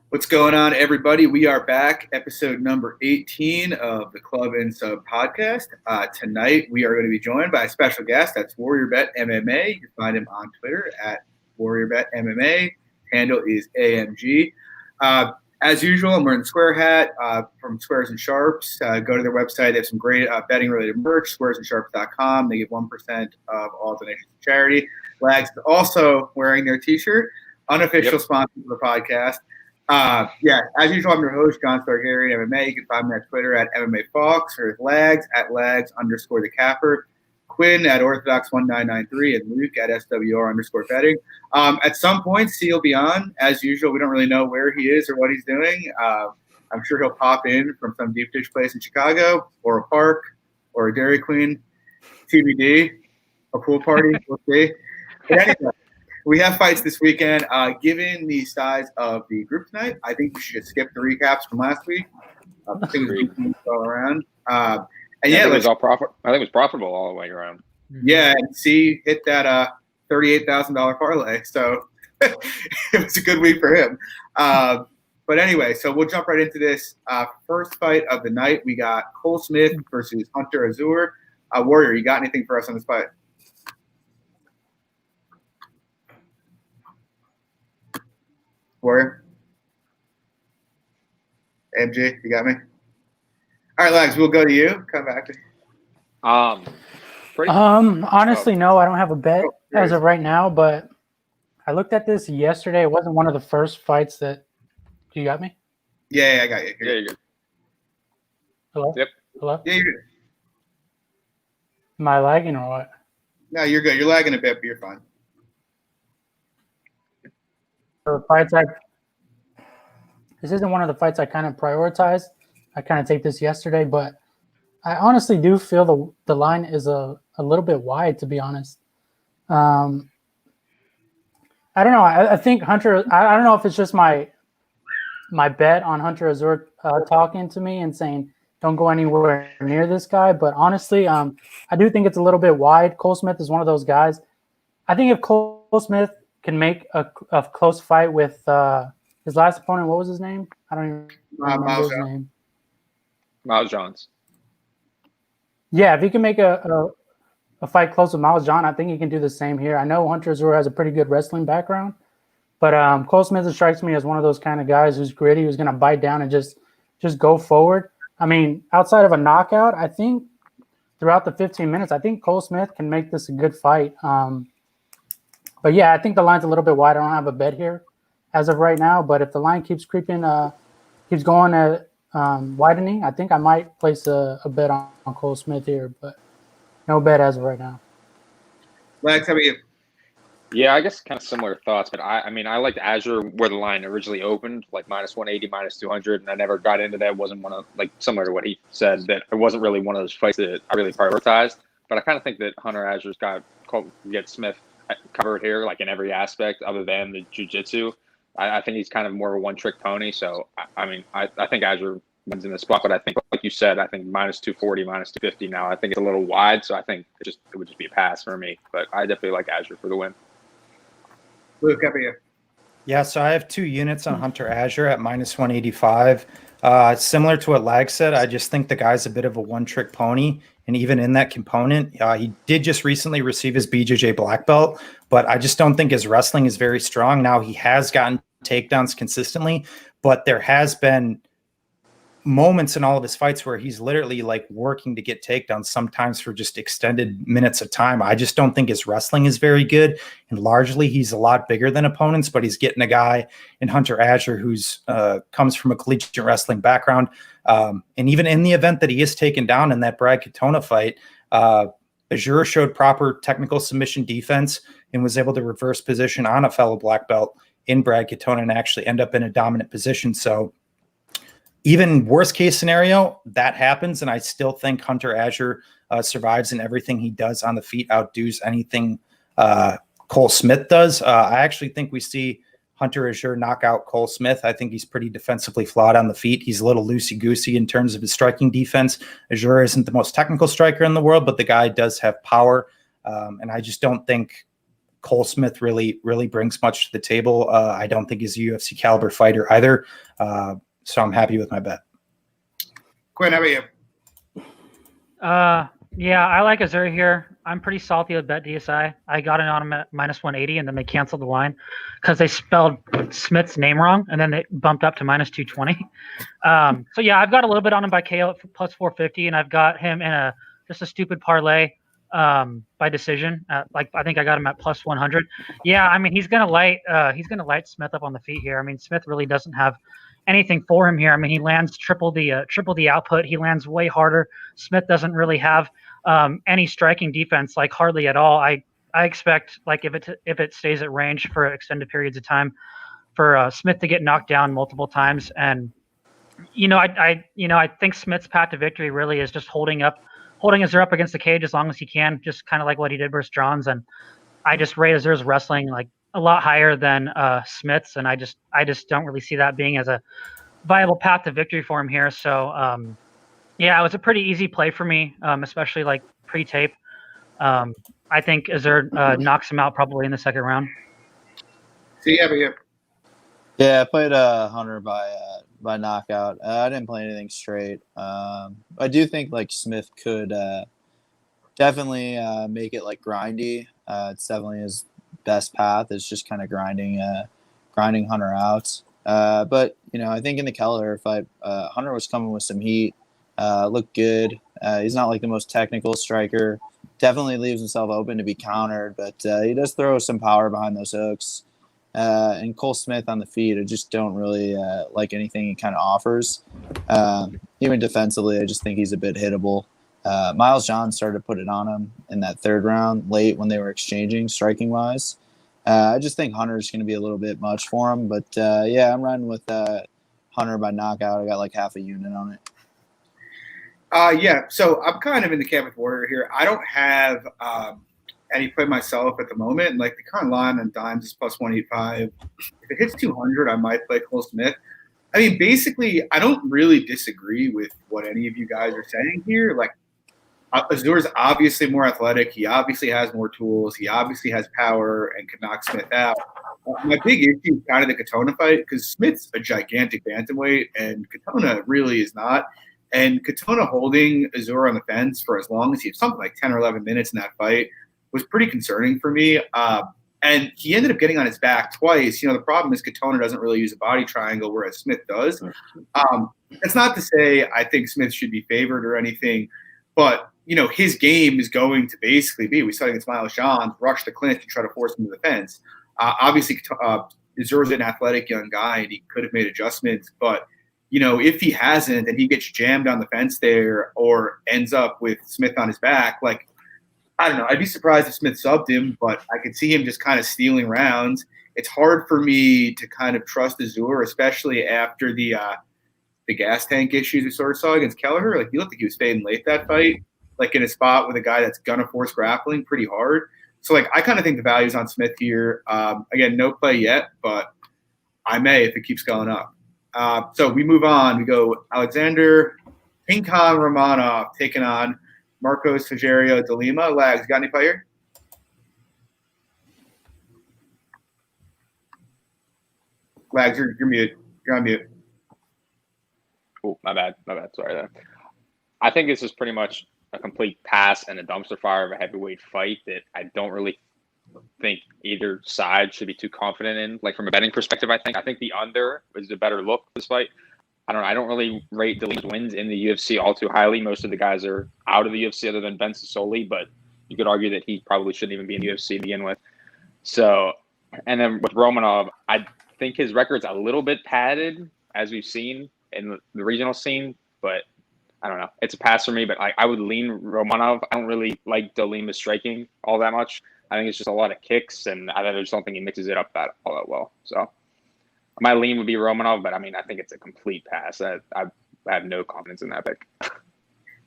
What's going on, everybody? We are back, episode number 18 of the Club and Sub podcast. Tonight, we are going to be joined by a special guest. That's Warrior Bet MMA. You can find him on Twitter at Warrior Bet MMA. Handle is AMG. As usual, I'm wearing the Square hat from Squares and Sharps. Go to their website. They have some great betting-related merch, squaresandsharps.com. They give 1% of all donations to charity. Lags is also wearing their T-shirt. Unofficial sponsor of the podcast. As usual, I'm your host, John Stargarian, MMA. You can find me on Twitter at MMA Fox or Lags at Lags_the Capper. Quinn at Orthodox1993 and Luke at SWR_betting. At some point, C will be on. As usual, we don't really know where he is or what he's doing. I'm sure he'll pop in from some deep dish place in Chicago or a park or a Dairy Queen, TBD, a pool party. We'll see. But anyway, we have fights this weekend. Given the size of the group tonight, I think we should skip the recaps from last week. I think it was all around. I think it was profitable all the way around. Yeah, and C hit that $38,000 parlay, so it was a good week for him. But anyway, so we'll jump right into this. First fight of the night, we got Cole Smith versus Hunter Azure. Warrior, you got anything for us on this fight? Warrior? AMG, you got me? All right, Lags, we'll go to you. Come back to honestly, no, I don't have a bet as of right now, but I looked at this yesterday. It wasn't one of the first fights that – you got me? Yeah, I got you. Yeah, you're good. Hello? Yep. Hello? Yeah, you're good. Am I lagging or what? No, you're good. You're lagging a bit, but you're fine. The fights this isn't one of the fights I kind of prioritized. I kind of take this yesterday, but I honestly do feel the line is a little bit wide, to be honest. I don't know. I think Hunter. I don't know if it's just my bet on Hunter Azure talking to me and saying don't go anywhere near this guy. But honestly, I do think it's a little bit wide. Cole Smith is one of those guys. I think if Cole Smith can make a close fight with his last opponent, what was his name? I don't even remember his name. Miles Johns. Yeah, if he can make a fight close with Miles John, I think he can do the same here. I know Hunter Azure has a pretty good wrestling background, but Cole Smith strikes me as one of those kind of guys who's gritty, who's going to bite down and just go forward. I mean, outside of a knockout, I think throughout the 15 minutes, I think Cole Smith can make this a good fight. But yeah, I think the line's a little bit wide. I don't have a bet here as of right now, but if the line keeps creeping, keeps going at widening, I think I might place a bet on Cole Smith here, but no bet as of right now. Lex, how about you? Yeah, I guess kind of similar thoughts, but I mean, I liked Azure where the line originally opened, like -180, -200, and I never got into that. It wasn't one of, like, similar to what he said, that it wasn't really one of those fights that I really prioritized. But I kind of think that Hunter Azure's get Smith covered here, like in every aspect other than the jiu-jitsu. I think he's kind of more of a one-trick pony. So, I mean, I think Azure wins in this spot, but I think, like you said, I think -240, -250 now. I think it's a little wide, so I think it would just be a pass for me. But I definitely like Azure for the win. Luke, how about you? Yeah, so I have 2 units on Hunter Azure at -185. Similar to what Lag said, I just think the guy's a bit of a one-trick pony. And even in that component, he did just recently receive his BJJ black belt, but I just don't think his wrestling is very strong. Now, he has gotten takedowns consistently, but there has been moments in all of his fights where he's literally like working to get takedowns, sometimes for just extended minutes of time. I just don't think his wrestling is very good. And largely he's a lot bigger than opponents, but he's getting a guy in Hunter Azure who's comes from a collegiate wrestling background. And even in the event that he is taken down in that Brad Katona fight, Azure showed proper technical submission defense and was able to reverse position on a fellow black belt in Brad Katona and actually end up in a dominant position. So even worst case scenario, that happens, and I still think Hunter Azure survives, and everything he does on the feet outdoes anything Cole Smith does. I actually think we see Hunter Azure knock out Cole Smith. I think he's pretty defensively flawed on the feet. He's a little loosey-goosey in terms of his striking defense. Azure isn't the most technical striker in the world, but the guy does have power, and I just don't think Cole Smith really brings much to the table. I don't think he's a UFC caliber fighter either. So I'm happy with my bet. Quinn, how about you? Yeah, I like Azure here. I'm pretty salty with bet DSI. I got it on him at -180, and then they canceled the line because they spelled Smith's name wrong, and then they bumped up to -220. So yeah, I've got a little bit on him by KO at +450, and I've got him in just a stupid parlay by decision. I think I got him at +100. Yeah, I mean he's gonna light Smith up on the feet here. I mean Smith really doesn't have anything for him here. I mean he lands triple the output. He lands way harder. Smith doesn't really have any striking defense, like hardly at all. I expect, like, if it stays at range for extended periods of time, for Smith to get knocked down multiple times. And I think Smith's path to victory really is just holding Azure up against the cage as long as he can, just kind of like what he did versus Johns. And I just rate Azure's wrestling like a lot higher than Smith's, and I just don't really see that being as a viable path to victory for him here. So yeah, it was a pretty easy play for me, especially like pre-tape. I think Azure knocks him out probably in the second round. See, how about you? Yeah, I played Hunter by knockout. I didn't play anything straight. I do think like Smith could definitely make it like grindy. It's definitely his best path. It's just kind of grinding Hunter out. But I think in the Kelleher fight, Hunter was coming with some heat. Looked good. He's not like the most technical striker. Definitely leaves himself open to be countered, but he does throw some power behind those hooks. And Cole Smith on the feet, I just don't really like anything he kind of offers. Even defensively, I just think he's a bit hittable. Miles John started to put it on him in that third round late when they were exchanging striking-wise. I just think Hunter's going to be a little bit much for him. But, yeah, I'm riding with Hunter by knockout. I got like half a unit on it. Yeah, so I'm kind of in the camp with Warrior here. I don't have any play myself at the moment. Like the current line on Dimes is +185. If it hits 200, I might play Cole Smith. I mean, basically, I don't really disagree with what any of you guys are saying here. Like, Azure's obviously more athletic. He obviously has more tools. He obviously has power and can knock Smith out. My big issue is kind of the Katona fight because Smith's a gigantic bantamweight and Katona really is not. And Katona holding Azure on the fence for as long as he had something like 10 or 11 minutes in that fight was pretty concerning for me. And he ended up getting on his back twice. The problem is Katona doesn't really use a body triangle, whereas Smith does. That's not to say I think Smith should be favored or anything, but his game is going to basically be, we saw against Miles John, rush the clinch and try to force him to the fence. Obviously, Azure's an athletic young guy, and he could have made adjustments, but if he hasn't and he gets jammed on the fence there or ends up with Smith on his back, like, I don't know. I'd be surprised if Smith subbed him, but I could see him just kind of stealing rounds. It's hard for me to kind of trust Azure, especially after the gas tank issues we sort of saw against Kelleher. Like, he looked like he was fading late that fight, like in a spot with a guy that's going to force grappling pretty hard. So, like, I kind of think the value's on Smith here. Again, no play yet, but I may if it keeps going up. So we move on. We go Alexander King Kong Romanov taking on Marcos Rogerio de Lima. Lags, got any player? Lags, you're mute. You're on mute. Oh, my bad. Sorry there. I think this is pretty much a complete pass and a dumpster fire of a heavyweight fight that I don't really think either side should be too confident in. Like, from a betting perspective, I think the under is a better look this fight. I don't really rate De Lima's wins in the UFC all too highly. Most of the guys are out of the UFC other than Ben Sisoli, but you could argue that he probably shouldn't even be in the UFC to begin with. So, and then with Romanov, I think his record's a little bit padded, as we've seen in the regional scene, but I don't know. It's a pass for me, but I would lean Romanov. I don't really like De Lima's striking all that much. I think it's just a lot of kicks, and I just don't think he mixes it up all that well. So my lean would be Romanov, but I mean, I think it's a complete pass. I have no confidence in that pick.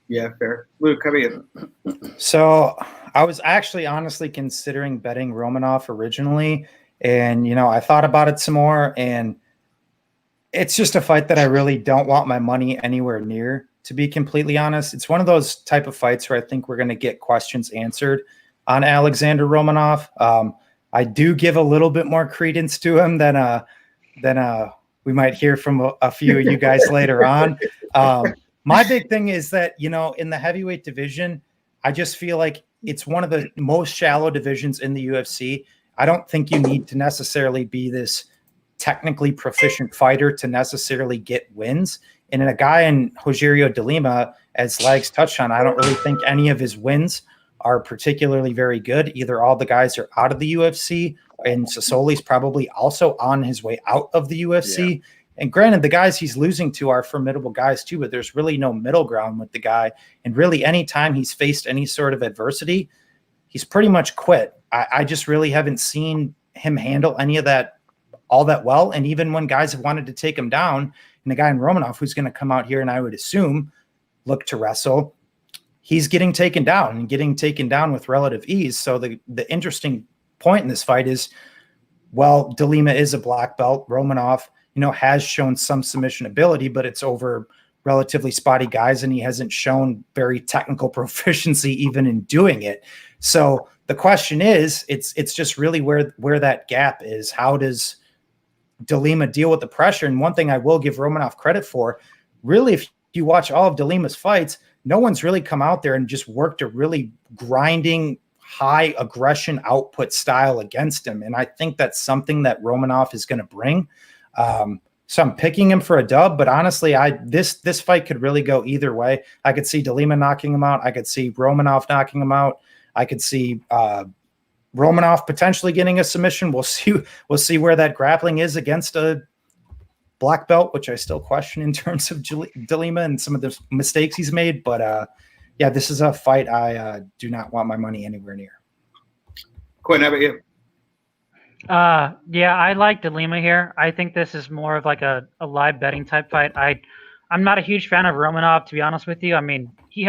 Yeah, fair. Luke, how about you? So I was actually honestly considering betting Romanov originally, and I thought about it some more, and it's just a fight that I really don't want my money anywhere near, to be completely honest. It's one of those type of fights where I think we're going to get questions answered on Alexander Romanov. I do give a little bit more credence to him than we might hear from a few of you guys later on. My big thing is that, in the heavyweight division, I just feel like it's one of the most shallow divisions in the UFC. I don't think you need to necessarily be this technically proficient fighter to necessarily get wins. And in a guy in Rogerio de Lima, as Lags touched on, I don't really think any of his wins are particularly very good. Either all the guys are out of the UFC, and Sassoli's probably also on his way out of the UFC. Yeah. And granted, the guys he's losing to are formidable guys too, but there's really no middle ground with the guy. And really, anytime he's faced any sort of adversity, he's pretty much quit. I just really haven't seen him handle any of that all that well. And even when guys have wanted to take him down, and the guy in Romanov, who's going to come out here and I would assume look to wrestle, he's getting taken down and getting taken down with relative ease. So the interesting point in this fight is, well, De Lima is a black belt. Romanov, has shown some submission ability, but it's over relatively spotty guys, and he hasn't shown very technical proficiency even in doing it. So the question is, it's just really where that gap is. How does De Lima deal with the pressure? And one thing I will give Romanov credit for, really, if you watch all of De Lima's fights, no one's really come out there and just worked a really grinding, high aggression output style against him. And I think that's something that Romanov is going to bring. So I'm picking him for a dub, but honestly, this fight could really go either way. I could see De Lima knocking him out. I could see Romanov knocking him out. I could see Romanov potentially getting a submission. We'll see where that grappling is against a black belt, which I still question in terms of De Lima and some of the mistakes he's made. But this is a fight I do not want my money anywhere near. Quinn, how about you? I like De Lima here. I think this is more of like a live betting type fight. I'm not a huge fan of Romanov, to be honest with you. I mean, he's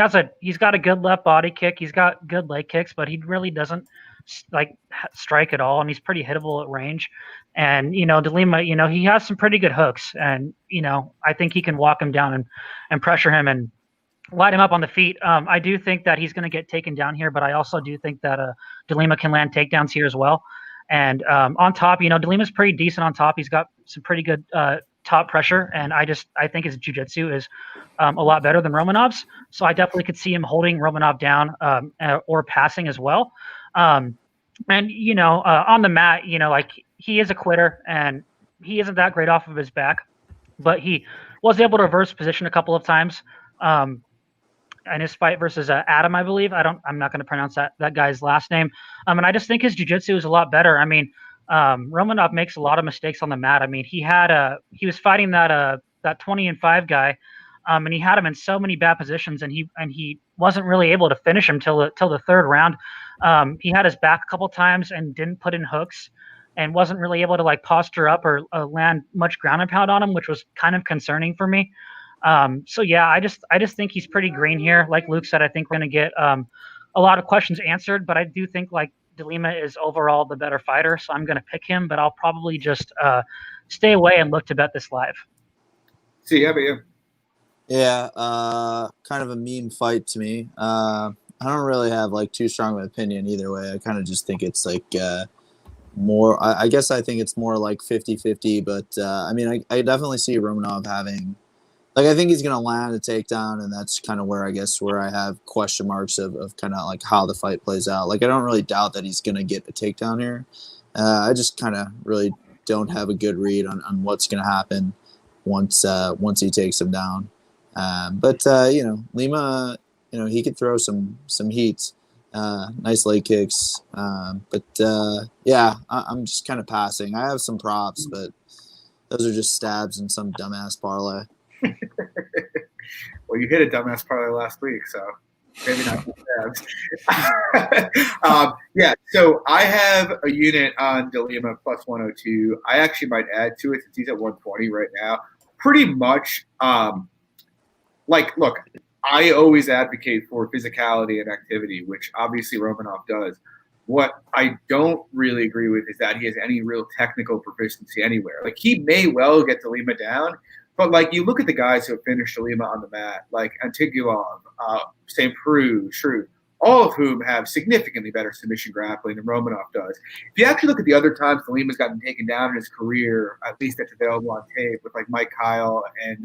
got a good left body kick. He's got good leg kicks, but he really doesn't strike at all, and he's pretty hittable at range. And De Lima, he has some pretty good hooks, and I think he can walk him down and pressure him and light him up on the feet. I do think that he's going to get taken down here, but I also do think that De Lima can land takedowns here as well. And on top, De Lima's pretty decent on top. He's got some pretty good top pressure, and I think his jiu-jitsu is a lot better than Romanov's. So I definitely could see him holding Romanov down or passing as well. And on the mat, he is a quitter, and he isn't that great off of his back, but he was able to reverse position a couple of times. In his fight versus Adam, I believe. I'm not going to pronounce that guy's last name. And I just think his jiu-jitsu is a lot better. I mean, Romanov makes a lot of mistakes on the mat. I mean, he was fighting that 20-5 guy, and he had him in so many bad positions, and he wasn't really able to finish him till the third round. He had his back a couple times and didn't put in hooks, and wasn't really able to posture up or land much ground and pound on him, which was kind of concerning for me. I just think he's pretty green here. Like Luke said, I think we're going to get a lot of questions answered, but I do think De Lima is overall the better fighter, so I'm going to pick him, but I'll probably just stay away and look to bet this live. See, how about you? Yeah, kind of a meme fight to me. I don't really have too strong of an opinion either way. I kind of just think it's more, I guess I think it's more 50-50, but I mean, I definitely see Romanov having, I think he's going to land a takedown, and that's kind of where I have question marks of kind of how the fight plays out. I don't really doubt that he's going to get a takedown here. I just kind of really don't have a good read on what's going to happen once he takes him down. But Lima, he could throw some heat, nice leg kicks. I'm just kind of passing. I have some props, but those are just stabs in some dumbass parlay. Well, you hit a dumbass parlay last week, so maybe not stabs. So I have a unit on De Lima plus 102. I actually might add to it since he's at 120 right now. Pretty much, look, I always advocate for physicality and activity, which obviously Romanov does. What I don't really agree with is that he has any real technical proficiency anywhere. He may well get De Lima down, but you look at the guys who have finished De Lima on the mat, like Antiguov, St. Preux, Shrew, all of whom have significantly better submission grappling than Romanov does. If you actually look at the other times the Lima's gotten taken down in his career, at least that's available on tape, with like Mike Kyle and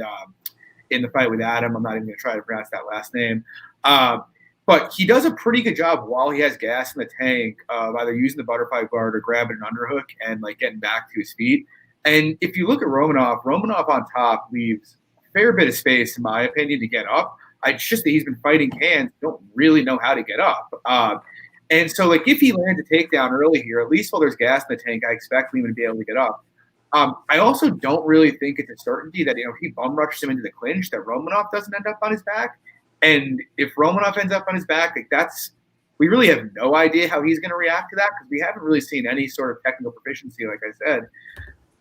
in the fight with Adam, I'm not even going to try to pronounce that last name. But he does a pretty good job while he has gas in the tank of either using the butterfly guard or grabbing an underhook and like getting back to his feet. And if you look at Romanov on top leaves a fair bit of space, in my opinion, to get up. It's just that he's been fighting cans, don't really know how to get up. And so, like, if he lands a takedown early here, at least while there's gas in the tank, I expect Lima to be able to get up. I also don't really think it's a certainty that, if he bum rushes him into the clinch, that Romanov doesn't end up on his back. And if Romanov ends up on his back, like we really have no idea how he's going to react to that because we haven't really seen any sort of technical proficiency, like I said.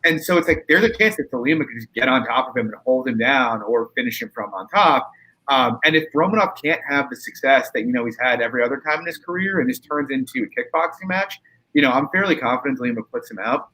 And so it's like there's a chance that Lima could just get on top of him and hold him down or finish him from on top. And if Romanov can't have the success that, he's had every other time in his career and this turns into a kickboxing match, I'm fairly confident Lima puts him out.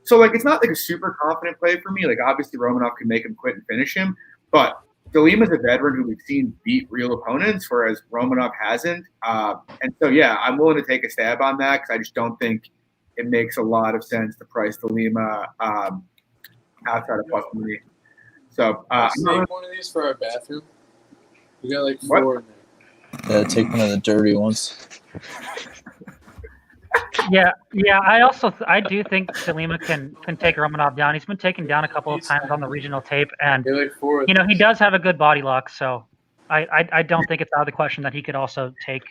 So, like, it's not like a super confident play for me. Like, obviously Romanov can make him quit and finish him. But Lima's a veteran who we've seen beat real opponents, whereas Romanov hasn't. And so, yeah, I'm willing to take a stab on that because I just don't think it makes a lot of sense to price Lima outside of plus money. So, save one of these for our bathroom. We got like 4 in there. Take one of the dirty ones. Yeah. I do think Lima can take Romanov down. He's been taken down a couple of times on the regional tape, and Like 4 he does have a good body lock. So I don't think it's out of the question that he could also take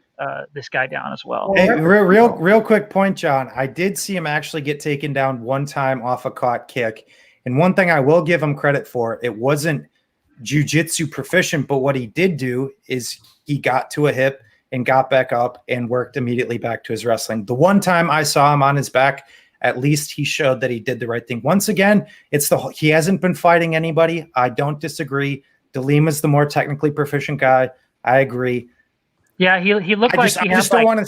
this guy down as well. Hey, real quick point, John. I did see him actually get taken down one time off a caught kick, and one thing I will give him credit for, it wasn't jiu-jitsu proficient, but what he did do is he got to a hip and got back up and worked immediately back to his wrestling. The one time I saw him on his back, at least he showed that he did the right thing. Once again, he hasn't been fighting anybody. I don't disagree. Lima's the more technically proficient guy. I agree. Yeah, he looked like I just don't want to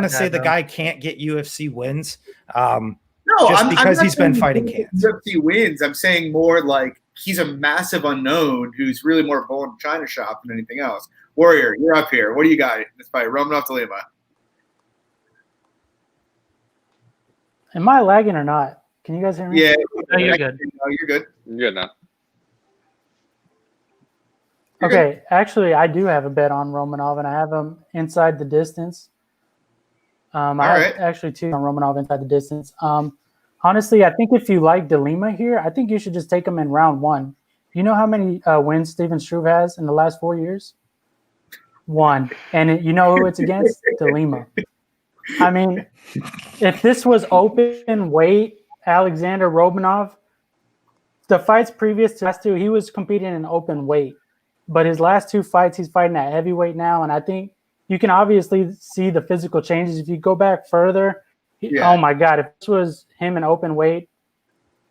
say the guy can't get UFC wins. No, just because I'm he's been fighting cans. UFC wins. I'm saying more like he's a massive unknown who's really more born in China shop than anything else. Warrior, you're up here. What do you got in this fight? Romanov to Lima. Am I lagging or not? Can you guys hear me? Yeah. No, you're good. No, you're good. You're good now. Okay, actually, I do have a bet on Romanov, and I have him inside the distance. I have actually 2 on Romanov inside the distance. Honestly, I think if you like Lima here, I think you should just take him in round 1. You know how many wins Steven Struve has in the last 4 years? 1. And you know who it's against? Lima. I mean, if this was open weight, Alexander Romanov, the fights previous to last 2, he was competing in open weight. But his last 2 fights, he's fighting at heavyweight now. And I think you can obviously see the physical changes. If you go back further, oh my God, if this was him in open weight,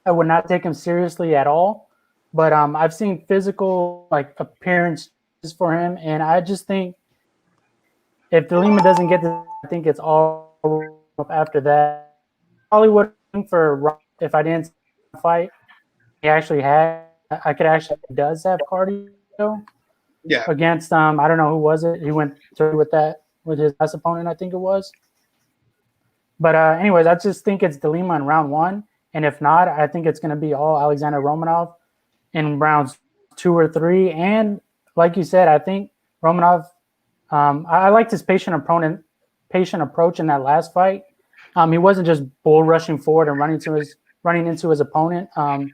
I would not take him seriously at all. But I've seen physical appearances for him, and I just think if Lima doesn't get this, I think it's all up after that. Probably would for if I didn't fight. He actually does have cardio. Yeah. Against I don't know who was it. He went through with his last opponent, I think it was. But anyways, I just think it's Lima in round 1, and if not, I think it's going to be all Alexander Romanov in rounds 2 or 3. And like you said, I think Romanov. I liked his patient approach in that last fight. He wasn't just bull rushing forward and running into his opponent. I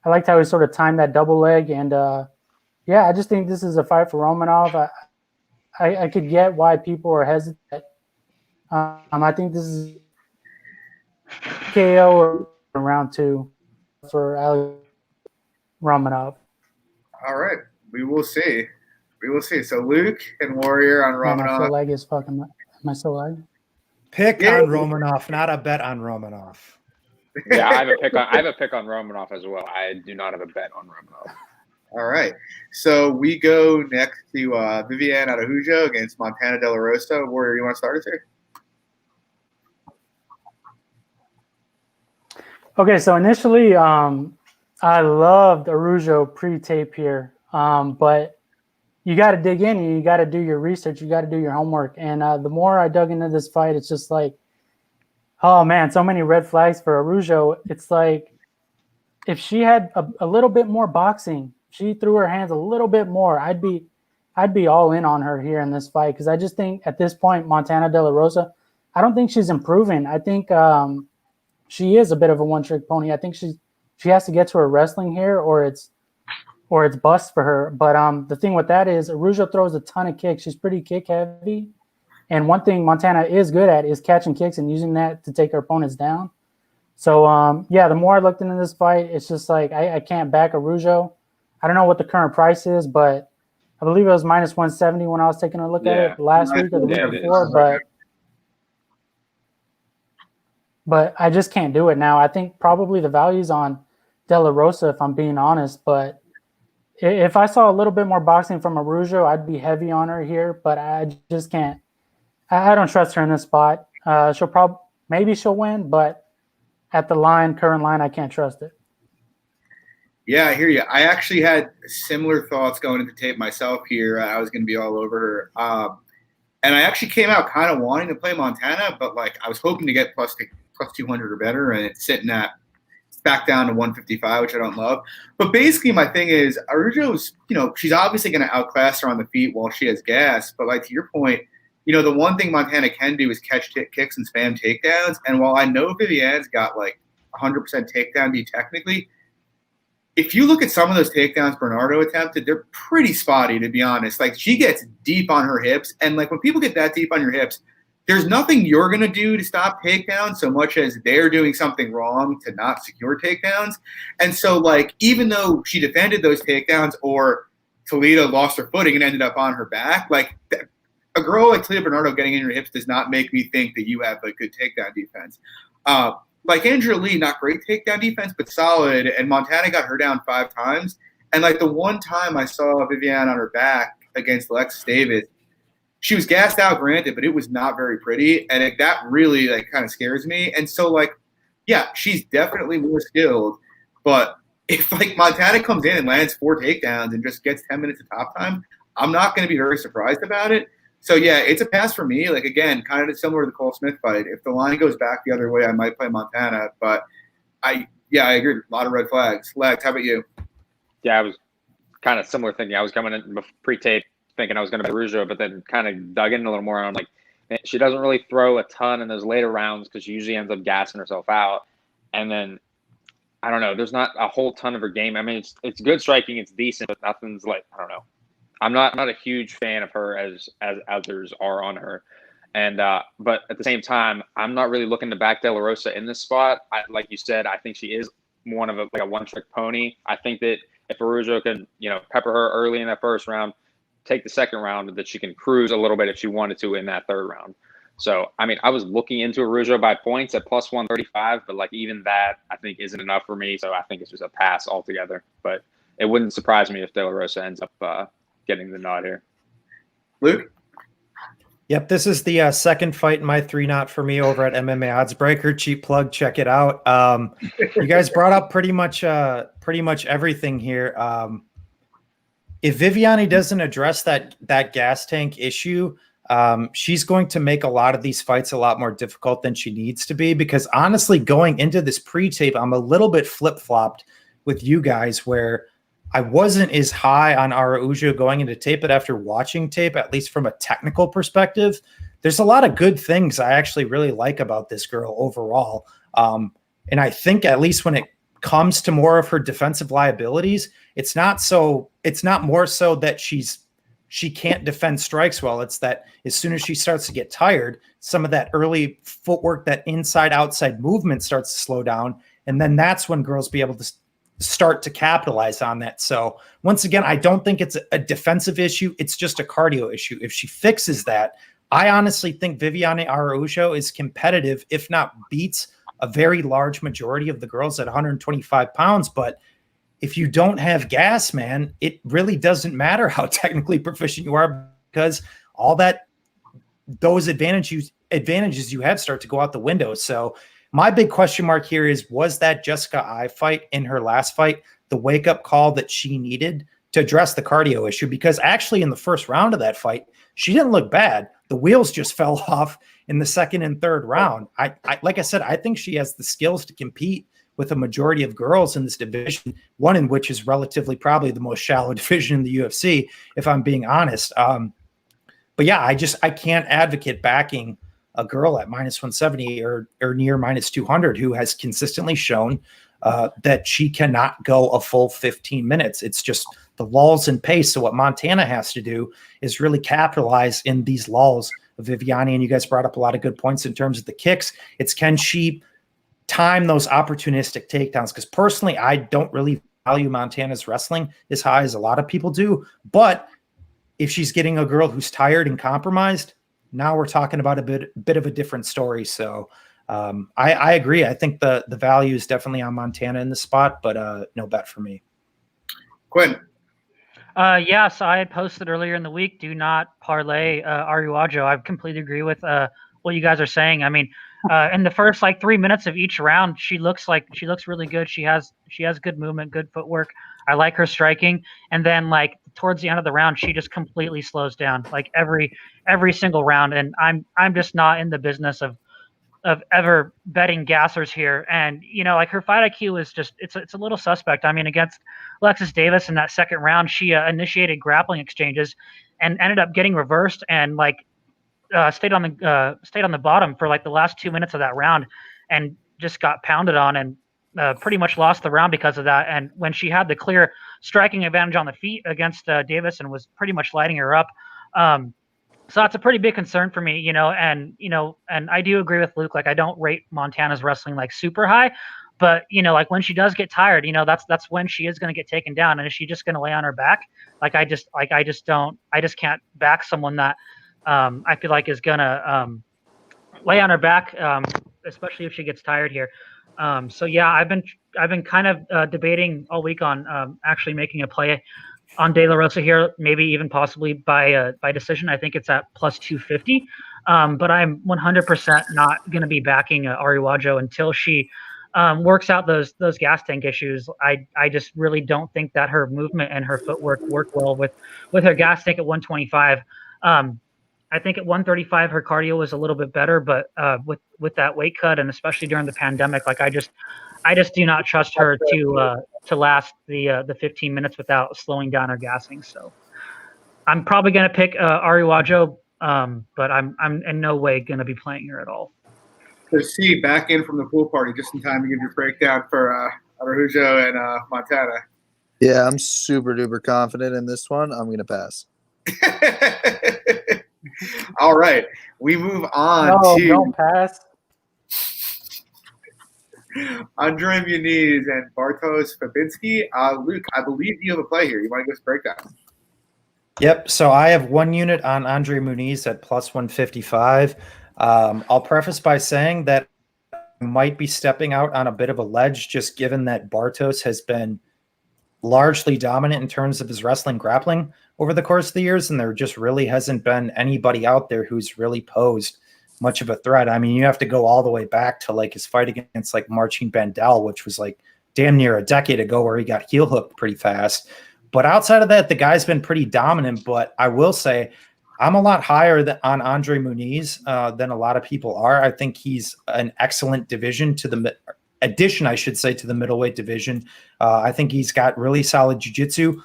liked how he sort of timed that double leg, and I just think this is a fight for Romanov. I could get why people are hesitant. I think this is KO or round 2 for Alex Romanov. All right, we will see. So Luke and Warrior on Romanov. Man, I feel like it's fucking. Am I still live? Pick on Romanov, not a bet on Romanov. Yeah, I have a pick on Romanov as well. I do not have a bet on Romanov. All right. So we go next to Vivian Araujo against Montana De La Rosa. Warrior, you want to start us here? Okay, so initially, I loved Araujo pre-tape here, but you got to dig in and you got to do your research. You got to do your homework. And the more I dug into this fight, it's just like, oh man, so many red flags for Araujo. It's like if she had a little bit more boxing, she threw her hands a little bit more, I'd be all in on her here in this fight, because I just think at this point, Montana De La Rosa, I don't think she's improving. I think she is a bit of a one-trick pony. I think she has to get to her wrestling here, or it's bust for her. But the thing with that is Araujo throws a ton of kicks. She's pretty kick heavy. And one thing Montana is good at is catching kicks and using that to take her opponents down. So, the more I looked into this fight, it's just like I can't back Araujo. I don't know what the current price is, but I believe it was minus 170 when I was taking a look at it last week or the week before. But I just can't do it now. I think probably the value's on De La Rosa, if I'm being honest. But if I saw a little bit more boxing from Araujo, I'd be heavy on her here. But I just can't. I don't trust her in this spot. Maybe she'll win, but at the current line, I can't trust it. Yeah, I hear you. I actually had similar thoughts going into tape myself here. I was going to be all over her. And I actually came out kind of wanting to play Montana, but like I was hoping to get plus 200 or better, and it's sitting at back down to 155, which I don't love. But basically my thing is Araujo's, she's obviously going to outclass her on the feet while she has gas. But like to your point, the one thing Montana can do is catch kicks and spam takedowns. And while I know Vivian's got like 100% takedown D technically, if you look at some of those takedowns Bernardo attempted, they're pretty spotty, to be honest. Like she gets deep on her hips. And like when people get that deep on your hips, there's nothing you're going to do to stop takedowns so much as they're doing something wrong to not secure takedowns. And so like even though she defended those takedowns or Toledo lost her footing and ended up on her back, like a girl like Talia Bernardo getting in your hips does not make me think that you have a good takedown defense. Like Andrea Lee, not great takedown defense, but solid. And Montana got her down 5 times. And like the one time I saw Vivian on her back against Alexis Davis, she was gassed out, granted, but it was not very pretty. And that really like kind of scares me. And so like, yeah, she's definitely more skilled. But if like Montana comes in and lands 4 takedowns and just gets 10 minutes of top time, I'm not going to be very surprised about it. So, yeah, it's a pass for me. Like, again, kind of similar to the Cole Smith fight. If the line goes back the other way, I might play Montana. But, I agree. A lot of red flags. Lex, how about you? Yeah, I was kind of similar thinking. I was coming in pre-tape thinking I was going to be Araujo, but then kind of dug in a little more. And I'm like, man, she doesn't really throw a ton in those later rounds because she usually ends up gassing herself out. And then, I don't know, there's not a whole ton of her game. I mean, it's good striking. It's decent, but nothing's like, I don't know. I'm not a huge fan of her as others are on her, and but at the same time, I'm not really looking to back De La Rosa in this spot. Like you said, I think she is one of a one-trick pony. I think that if Araujo can pepper her early in that first round, take the second round, that she can cruise a little bit if she wanted to in that third round. So I mean, I was looking into Araujo by points at plus 135, but like even that I think isn't enough for me. So I think it's just a pass altogether. But it wouldn't surprise me if De La Rosa ends up getting the nod here. Luke? Yep, this is the second fight in my 3 not for me over at MMA Odds Breaker. Cheap plug, check it out. You guys brought up pretty much everything here. If Viviani doesn't address that gas tank issue, she's going to make a lot of these fights a lot more difficult than she needs to be, because honestly, going into this pre-tape, I'm a little bit flip-flopped with you guys, where I wasn't as high on Araujo going into tape, but after watching tape, at least from a technical perspective, there's a lot of good things I actually really like about this girl overall. And I think at least when it comes to more of her defensive liabilities, it's not more so that she can't defend strikes well. It's that as soon as she starts to get tired, some of that early footwork, that inside-outside movement starts to slow down. And then that's when girls be able to start to capitalize on that. So once again, I don't think it's a defensive issue. It's just a cardio issue. If she fixes that, I honestly think Viviane Araujo is competitive, if not beats a very large majority of the girls at 125 pounds. But if you don't have gas, man, it really doesn't matter how technically proficient you are, because all those advantages you have start to go out the window. So my big question mark here is, was that Jessica I fight in her last fight the wake-up call that she needed to address the cardio issue, because actually in the first round of that fight, she didn't look bad. The wheels just fell off in the second and third round. I like I said, I think she has the skills to compete with a majority of girls in this division, one in which is relatively probably the most shallow division in the UFC, if I'm being honest. But yeah, I can't advocate backing a girl at minus 170 or near minus 200 who has consistently shown that she cannot go a full 15 minutes. It's just the lulls in pace. So what Montana has to do is really capitalize in these lulls of Viviani. And you guys brought up a lot of good points in terms of the kicks. It's can she time those opportunistic takedowns? Because personally, I don't really value Montana's wrestling as high as a lot of people do. But if she's getting a girl who's tired and compromised, now we're talking about a bit of a different story. So I agree. I think the value is definitely on Montana in the spot, but no bet for me. Quinn. Yes, I had posted earlier in the week, do not parlay Araujo. I completely agree with what you guys are saying. I mean, in the first 3 minutes of each round, she looks really good. She has good movement, good footwork. I like her striking. And then towards the end of the round, she just completely slows down every single round. And I'm just not in the business of ever betting gassers here. And her fight IQ is just it's a little suspect. I mean, against Alexis Davis in that second round, she initiated grappling exchanges and ended up getting reversed and stayed on the bottom for the last 2 minutes of that round and just got pounded on and pretty much lost the round because of that. And when she had the clear striking advantage on the feet against Davis and was pretty much lighting her up, so that's a pretty big concern for me, and I do agree with Luke. I don't rate Montana's wrestling super high, but when she does get tired, that's when she is going to get taken down. And is she just going to lay on her back? I just can't back someone that I feel like is going to lay on her back, especially if she gets tired here. So yeah, I've been kind of debating all week on actually making a play on De La Rosa here, maybe even possibly by decision. I think it's at plus 250. But I'm 100% not going to be backing Araujo until she works out those gas tank issues. I just really don't think that her movement and her footwork work well with her gas tank at 125. I think at 135 her cardio was a little bit better, but with that weight cut and especially during the pandemic, I just do not trust her to last the 15 minutes without slowing down or gassing. So I'm probably going to pick Araujo, but I'm in no way going to be playing her at all. So C, back in from the pool party just in time to give your breakdown for Araujo and Montana. Yeah, I'm super duper confident in this one. I'm going to pass. All right, we move on to don't pass. Andre Muniz and Bartosz Fabinski. Luke, I believe you have a play here. You want to give us a breakdown? Yep. So I have 1 unit on Andre Muniz at plus 155. I'll preface by saying that I might be stepping out on a bit of a ledge, just given that Bartosz has been largely dominant in terms of his wrestling grappling over the course of the years, and there just really hasn't been anybody out there who's really posed much of a threat. I mean, you have to go all the way back to his fight against Marcin Bandel, which was damn near a decade ago, where he got heel hooked pretty fast. But outside of that, the guy's been pretty dominant. But I will say I'm a lot higher on Andre Muniz than a lot of people are. I think he's an excellent addition, I should say, to the middleweight division. I think he's got really solid jiu-jitsu.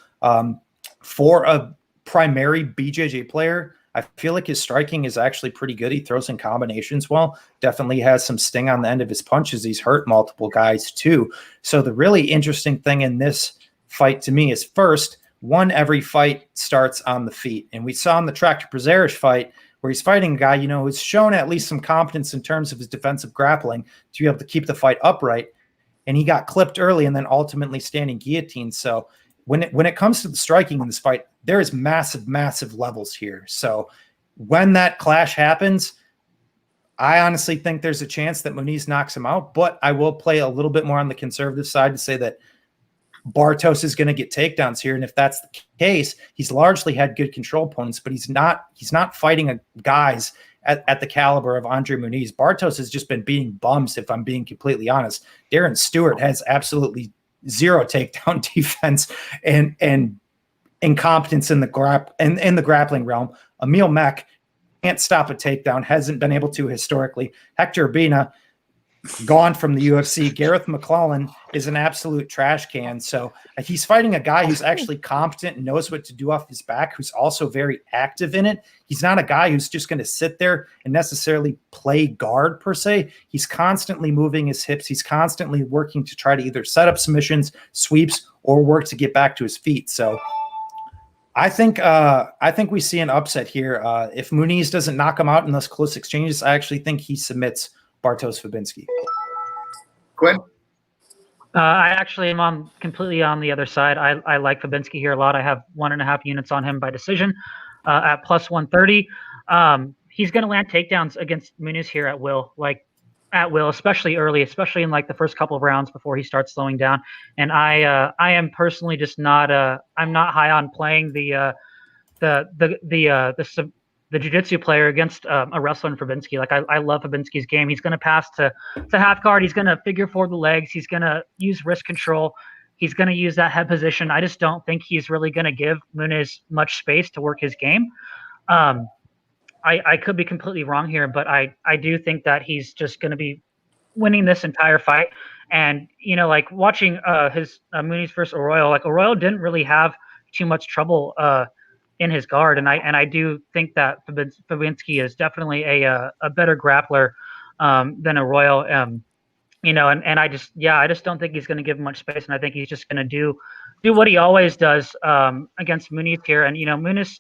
For a primary BJJ player, I feel like his striking is actually pretty good. He throws in combinations well. Definitely has some sting on the end of his punches. He's hurt multiple guys too. So the really interesting thing in this fight to me is, first, every fight starts on the feet. And we saw in the Tractor Prozeric fight where he's fighting a guy, who's shown at least some competence in terms of his defensive grappling to be able to keep the fight upright. And he got clipped early and then ultimately standing guillotine. So when it comes to the striking in this fight, there is massive levels here. So when that clash happens, I honestly think there's a chance that Muniz knocks him out, but I will play a little bit more on the conservative side to say that Bartosz is going to get takedowns here. And if that's the case, he's largely had good control opponents, but he's not fighting guys at the caliber of Andre Muniz. Bartosz has just been beating bums, if I'm being completely honest. Darren Stewart has absolutely zero takedown defense, and incompetence in the grappling realm. Emil Mech can't stop a takedown, hasn't been able to historically. Hector Urbina, gone from the UFC. Gareth McClellan is an absolute trash can. So he's fighting a guy who's actually competent and knows what to do off his back, who's also very active in it. He's not a guy who's just going to sit there and necessarily play guard per se. He's constantly moving his hips. He's constantly working to try to either set up submissions, sweeps, or work to get back to his feet. So I think we see an upset here. If Muniz doesn't knock him out in those close exchanges, I actually think he submits Bartosz Fabinski. Quinn? I actually am completely on the other side. I like Fabinski here a lot. I have 1.5 units on him by decision at plus 130. He's going to land takedowns against Muniz here at will, especially early, especially in like the first couple of rounds before he starts slowing down. And I am personally just not I'm not high on playing the jiu-jitsu player against a wrestler in Fabinski. Like I love Fabinski's game. He's going to pass to half guard. He's going to figure forward the legs. He's going to use wrist control. He's going to use that head position. I just don't think he's really going to give Muniz much space to work his game. I could be completely wrong here, but I do think that he's just going to be winning this entire fight. And, like watching his Muniz versus Araujo, like Araujo didn't really have too much trouble in his guard. And I do think that Fabinski is definitely a better grappler than Araujo. And I just don't think he's going to give him much space. And I think he's just going to do what he always does against Muniz here. And, Muniz,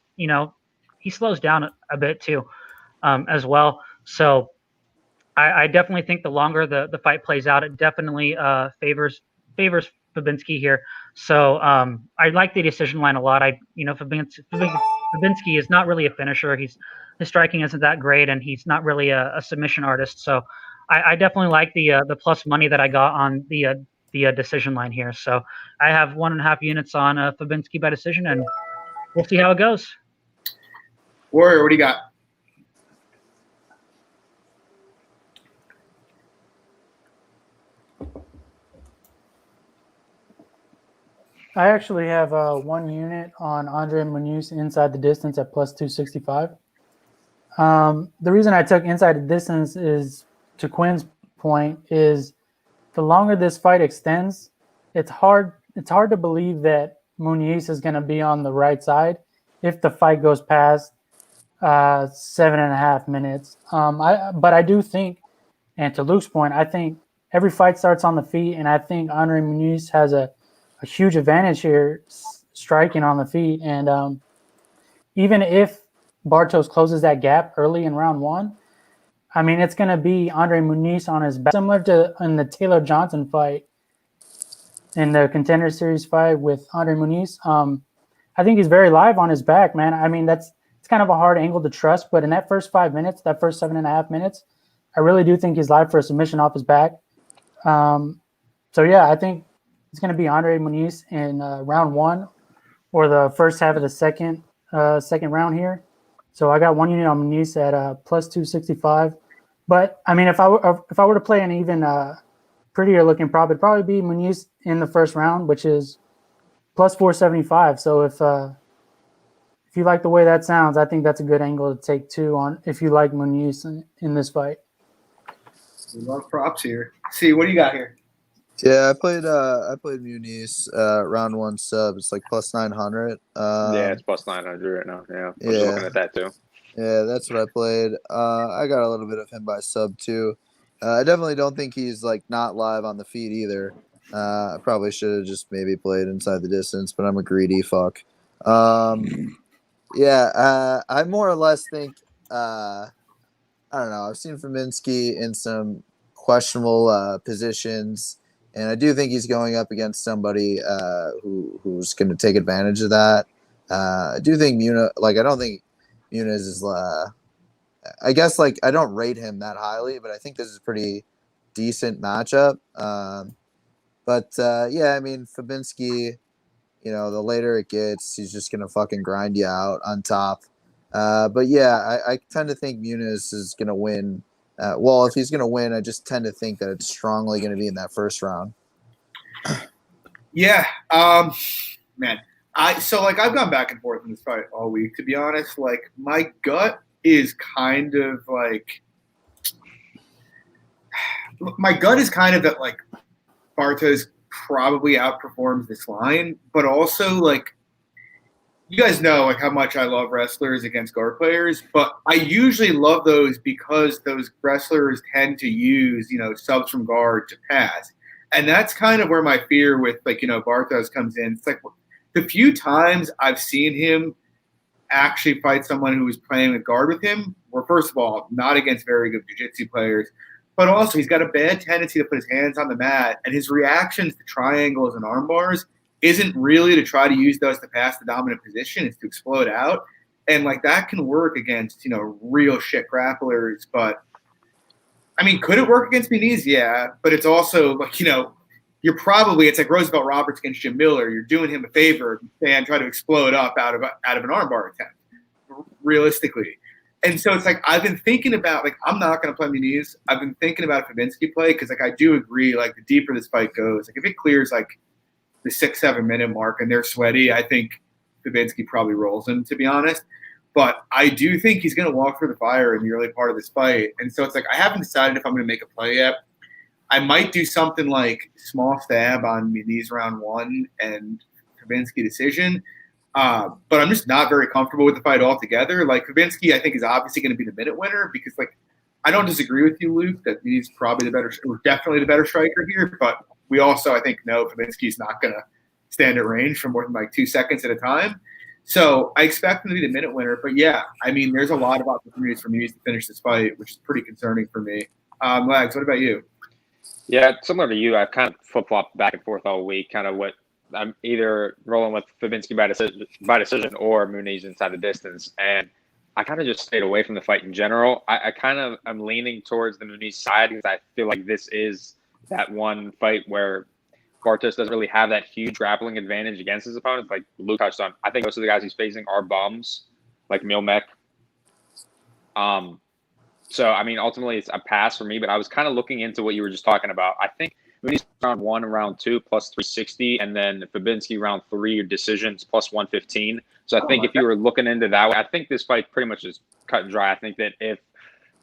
he slows down a bit too as well. So I definitely think the longer the fight plays out, it definitely favors Fabinski here. So I like the decision line a lot. Fabinski is not really a finisher. His striking isn't that great, and he's not really a submission artist. So I definitely like the plus money that I got on the decision line here. So I have 1.5 units on Fabinski by decision, and we'll see how it goes. Warrior, what do you got? I actually have 1 unit on Andre Muniz inside the distance at plus 265. The reason I took inside the distance is, to Quinn's point, is the longer this fight extends, it's hard to believe that Muniz is going to be on the right side if the fight goes past 7.5 minutes. But I do think, and to Luke's point, I think every fight starts on the feet, and I think Andre Muniz has a huge advantage here striking on the feet. And even if Bartosz closes that gap early in round 1, I mean, it's going to be Andre Muniz on his back, similar to in the Taylor Johnson fight, in the Contender Series fight with Andre Muniz. I think he's very live on his back, man. I mean, it's kind of a hard angle to trust, but in that first 5 minutes, that first 7.5 minutes, I really do think he's live for a submission off his back. So yeah, I think it's going to be Andre Muniz in round 1 or the first half of the second round here. So I got 1 unit on Muniz at plus 265. But I mean, if I were to play an even prettier looking prop, it'd probably be Muniz in the first round, which is plus 475. So if you like the way that sounds, I think that's a good angle to take too on if you like Muniz in this fight. We love props here. See, what do you got here? Yeah, I played Muniz round 1 sub. It's like plus 900. Yeah, it's plus 900 right now. Yeah, I'm just looking at that too. Yeah, that's what I played. I got a little bit of him by sub too. I definitely don't think he's like not live on the feet either. I probably should have just maybe played inside the distance, but I'm a greedy fuck. Yeah, I more or less think I don't know. I've seen Fabinski in some questionable positions. And I do think he's going up against somebody who's going to take advantage of that. I do think I don't think Muniz is. I guess I don't rate him that highly, but I think this is a pretty decent matchup. But yeah, I mean Fabinski, the later it gets, he's just going to fucking grind you out on top. But yeah, I tend to think Muniz is going to win. Well, if he's going to win, I just tend to think that it's strongly going to be in that first round. Yeah, man. I've gone back and forth in this fight all week, to be honest. Like, my gut is kind of that, like, Bartos probably outperforms this line, but also, like, you guys know, like, how much I love wrestlers against guard players, but I usually love those because those wrestlers tend to use, subs from guard to pass. And that's kind of where my fear with, like, Bartos comes in. It's like the few times I've seen him actually fight someone who was playing with guard with him were, first of all, not against very good jiu-jitsu players, but also he's got a bad tendency to put his hands on the mat, and his reactions to triangles and arm bars isn't really to try to use those to pass the dominant position. It's to explode out. And, like, that can work against, real shit grapplers. But, I mean, could it work against Muniz? Yeah. But it's also, like, it's like Roosevelt Roberts against Jim Miller. You're doing him a favor and try to explode up out of an armbar attempt, realistically. And so it's like I've been thinking about, like, I'm not going to play Muniz. I've been thinking about a Fabinski play because, like, I do agree, like, the deeper this fight goes, like, if it clears, like, the 6-7 minute mark and they're sweaty, I think Fabinski probably rolls him, to be honest. But I do think he's going to walk through the fire in the early part of this fight. And so it's like I haven't decided if I'm going to make a play yet. I might do something like small stab on Muniz round 1 and Fabinski decision. But I'm just not very comfortable with the fight altogether. Like, Fabinski, I think, is obviously going to be the minute winner because, like, I don't disagree with you, Luke, that he's probably definitely the better striker here. But we also, I think, know Fabinski's not going to stand at range for more than, like, 2 seconds at a time. So I expect him to be the minute winner. But, yeah, I mean, there's a lot of opportunities for Muniz to finish this fight, which is pretty concerning for me. Lags, what about you? Yeah, similar to you, I've kind of flip-flopped back and forth all week, kind of what I'm either rolling with Fabinski by decision or Muniz inside the distance. And I kind of just stayed away from the fight in general. I kind of am leaning towards the Muniz side because I feel like this is that one fight where Bartos doesn't really have that huge grappling advantage against his opponents. Like Luke touched on, I think most of the guys he's facing are bums, like Milmek. So, I mean, ultimately it's a pass for me, but I was kind of looking into what you were just talking about. I think Muniz round 1 and round 2 plus 360, and then Fabinski round 3 decisions plus 115. So I think if you were looking into that way, I think this fight pretty much is cut and dry. I think that if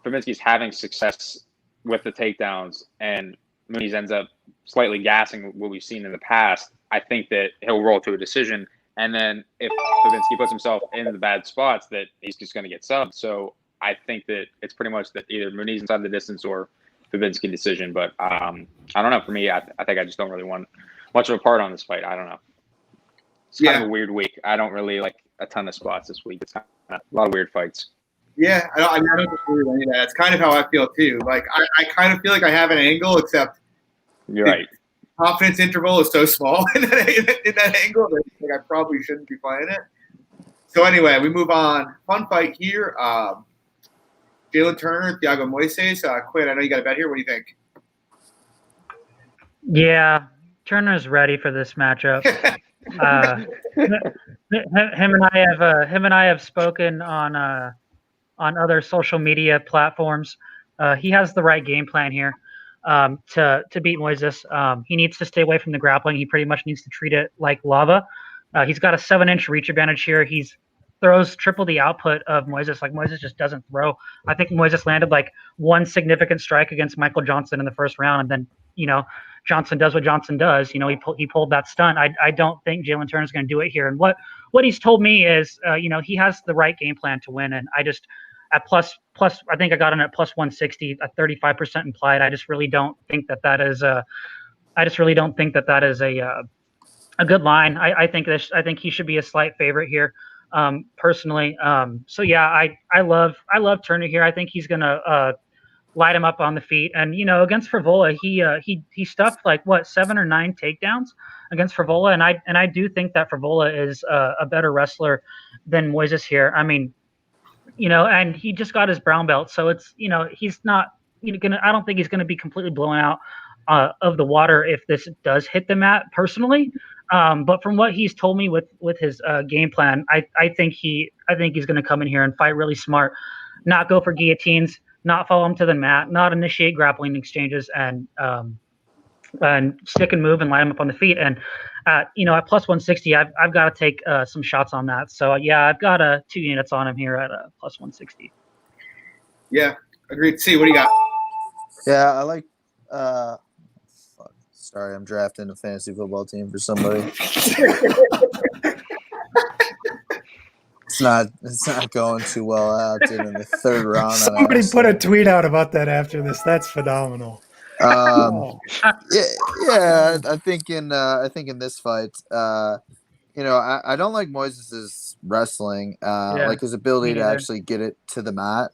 Fabinski's having success with the takedowns and Muniz ends up slightly gassing what we've seen in the past, I think that he'll roll to a decision. And then if Fabinski puts himself in the bad spots, that he's just going to get subbed. So I think that it's pretty much that either Muniz inside the distance or Fabinski decision. But I don't know. For me, I think I just don't really want much of a part on this fight. I don't know. It's kind of a weird week. I don't really like a ton of spots this week. It's kind of a lot of weird fights. Yeah, I don't disagree with any of that. It's kind of how I feel too. Like I kind of feel like I have an angle, except you're right. Confidence interval is so small in that angle that like, I probably shouldn't be playing it. So anyway, we move on. Fun fight here. Jalen Turner, Thiago Moises. Quinn, I know you got a bet here. What do you think? Yeah, Turner's ready for this matchup. Him and I have spoken on other social media platforms. He has the right game plan here to beat Moises. He needs to stay away from the grappling. He pretty much needs to treat it like lava. He's got a 7-inch reach advantage here. He's throws triple the output of Moises. Like Moises just doesn't throw. I think Moises landed like one significant strike against Michael Johnson in the first round, and then Johnson does what Johnson does. He pulled that stunt. I don't think Jalen Turner's going to do it here. And what he's told me is he has the right game plan to win. And I just at plus I think I got him at plus 160, a 35% implied. I just really don't think that is a good line. I think he should be a slight favorite here. Personally. So yeah, I love Turner here. I think he's gonna light him up on the feet. And against Frivola, he stuffed like 7 or 9 takedowns against Frivola, and I do think that Frivola is a better wrestler than Moises here. I mean, and he just got his brown belt, so it's he's not I don't think he's gonna be completely blown out of the water if this does hit the mat personally. But from what he's told me with his game plan, I think he's going to come in here and fight really smart, not go for guillotines, not follow him to the mat, not initiate grappling exchanges, and stick and move and line him up on the feet. And at plus 160, I've got to take some shots on that. So yeah, I've got 2 units on him here at plus 160. Yeah, agreed. See, what do you got? Yeah, I like. Sorry, I'm drafting a fantasy football team for somebody. It's not going too well out in the third round. Somebody put a tweet out about that after this. That's phenomenal. Yeah. I think in this fight, I don't like Moises' wrestling. Like his ability to actually get it to the mat.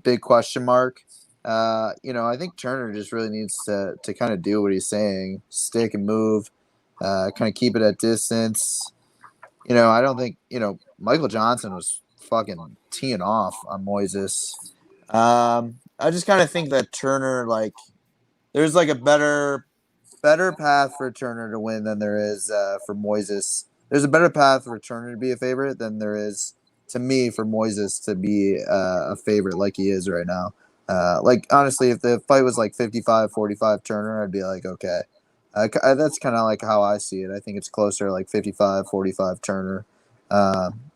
Big question mark. I think Turner just really needs to kind of do what he's saying, stick and move, kind of keep it at distance. I don't think, Michael Johnson was fucking teeing off on Moises. I just kind of think that Turner, like, there's like a better path for Turner to win than there is for Moises. There's a better path for Turner to be a favorite than there is, to me, for Moises to be a favorite like he is right now. Like, honestly, if the fight was like 55-45 Turner, I'd be like, okay. That's kind of like how I see it. I think it's closer like 55-45 Turner.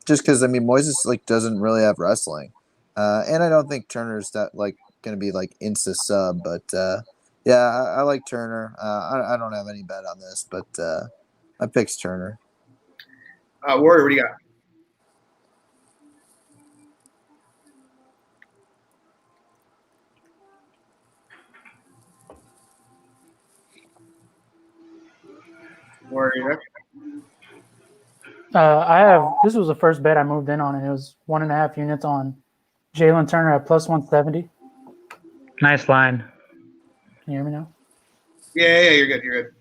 Just because, I mean, Moises like doesn't really have wrestling. And I don't think Turner's that like going to be like insta sub. But yeah, I like Turner. I don't have any bet on this, but I picked Turner. Warrior, what do you got? Warrior. This was the first bet I moved in on, and it was 1.5 units on Jalen Turner at plus 170. Nice line. Can you hear me now? Yeah, you're good.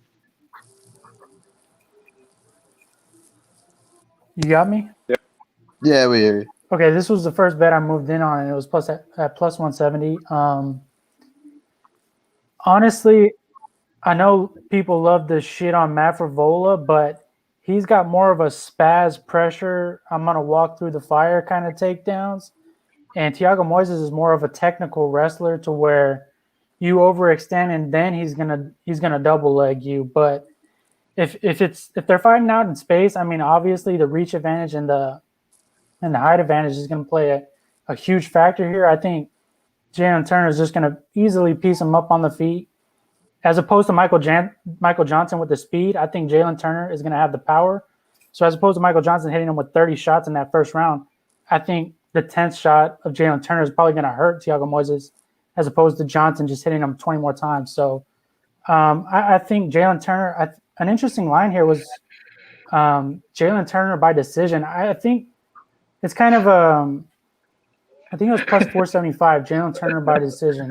You got me? Yeah, we hear you. Okay, this was the first bet I moved in on, and it was at plus 170. Honestly, I know people love to shit on Matt Frivola, but he's got more of a spaz pressure. I'm gonna walk through the fire kind of takedowns, and Thiago Moises is more of a technical wrestler to where you overextend and then he's gonna double leg you. But if they're fighting out in space, I mean, obviously the reach advantage and the height advantage is going to play a huge factor here. I think Jalen Turner is just going to easily piece him up on the feet. As opposed to Michael Johnson with the speed, I think Jalen Turner is going to have the power. So as opposed to Michael Johnson hitting him with 30 shots in that first round, I think the 10th shot of Jalen Turner is probably going to hurt Thiago Moises as opposed to Johnson just hitting him 20 more times. So I think Jalen Turner, an interesting line here was Jalen Turner by decision. I think it's kind of I think it was plus 475, Jalen Turner by decision.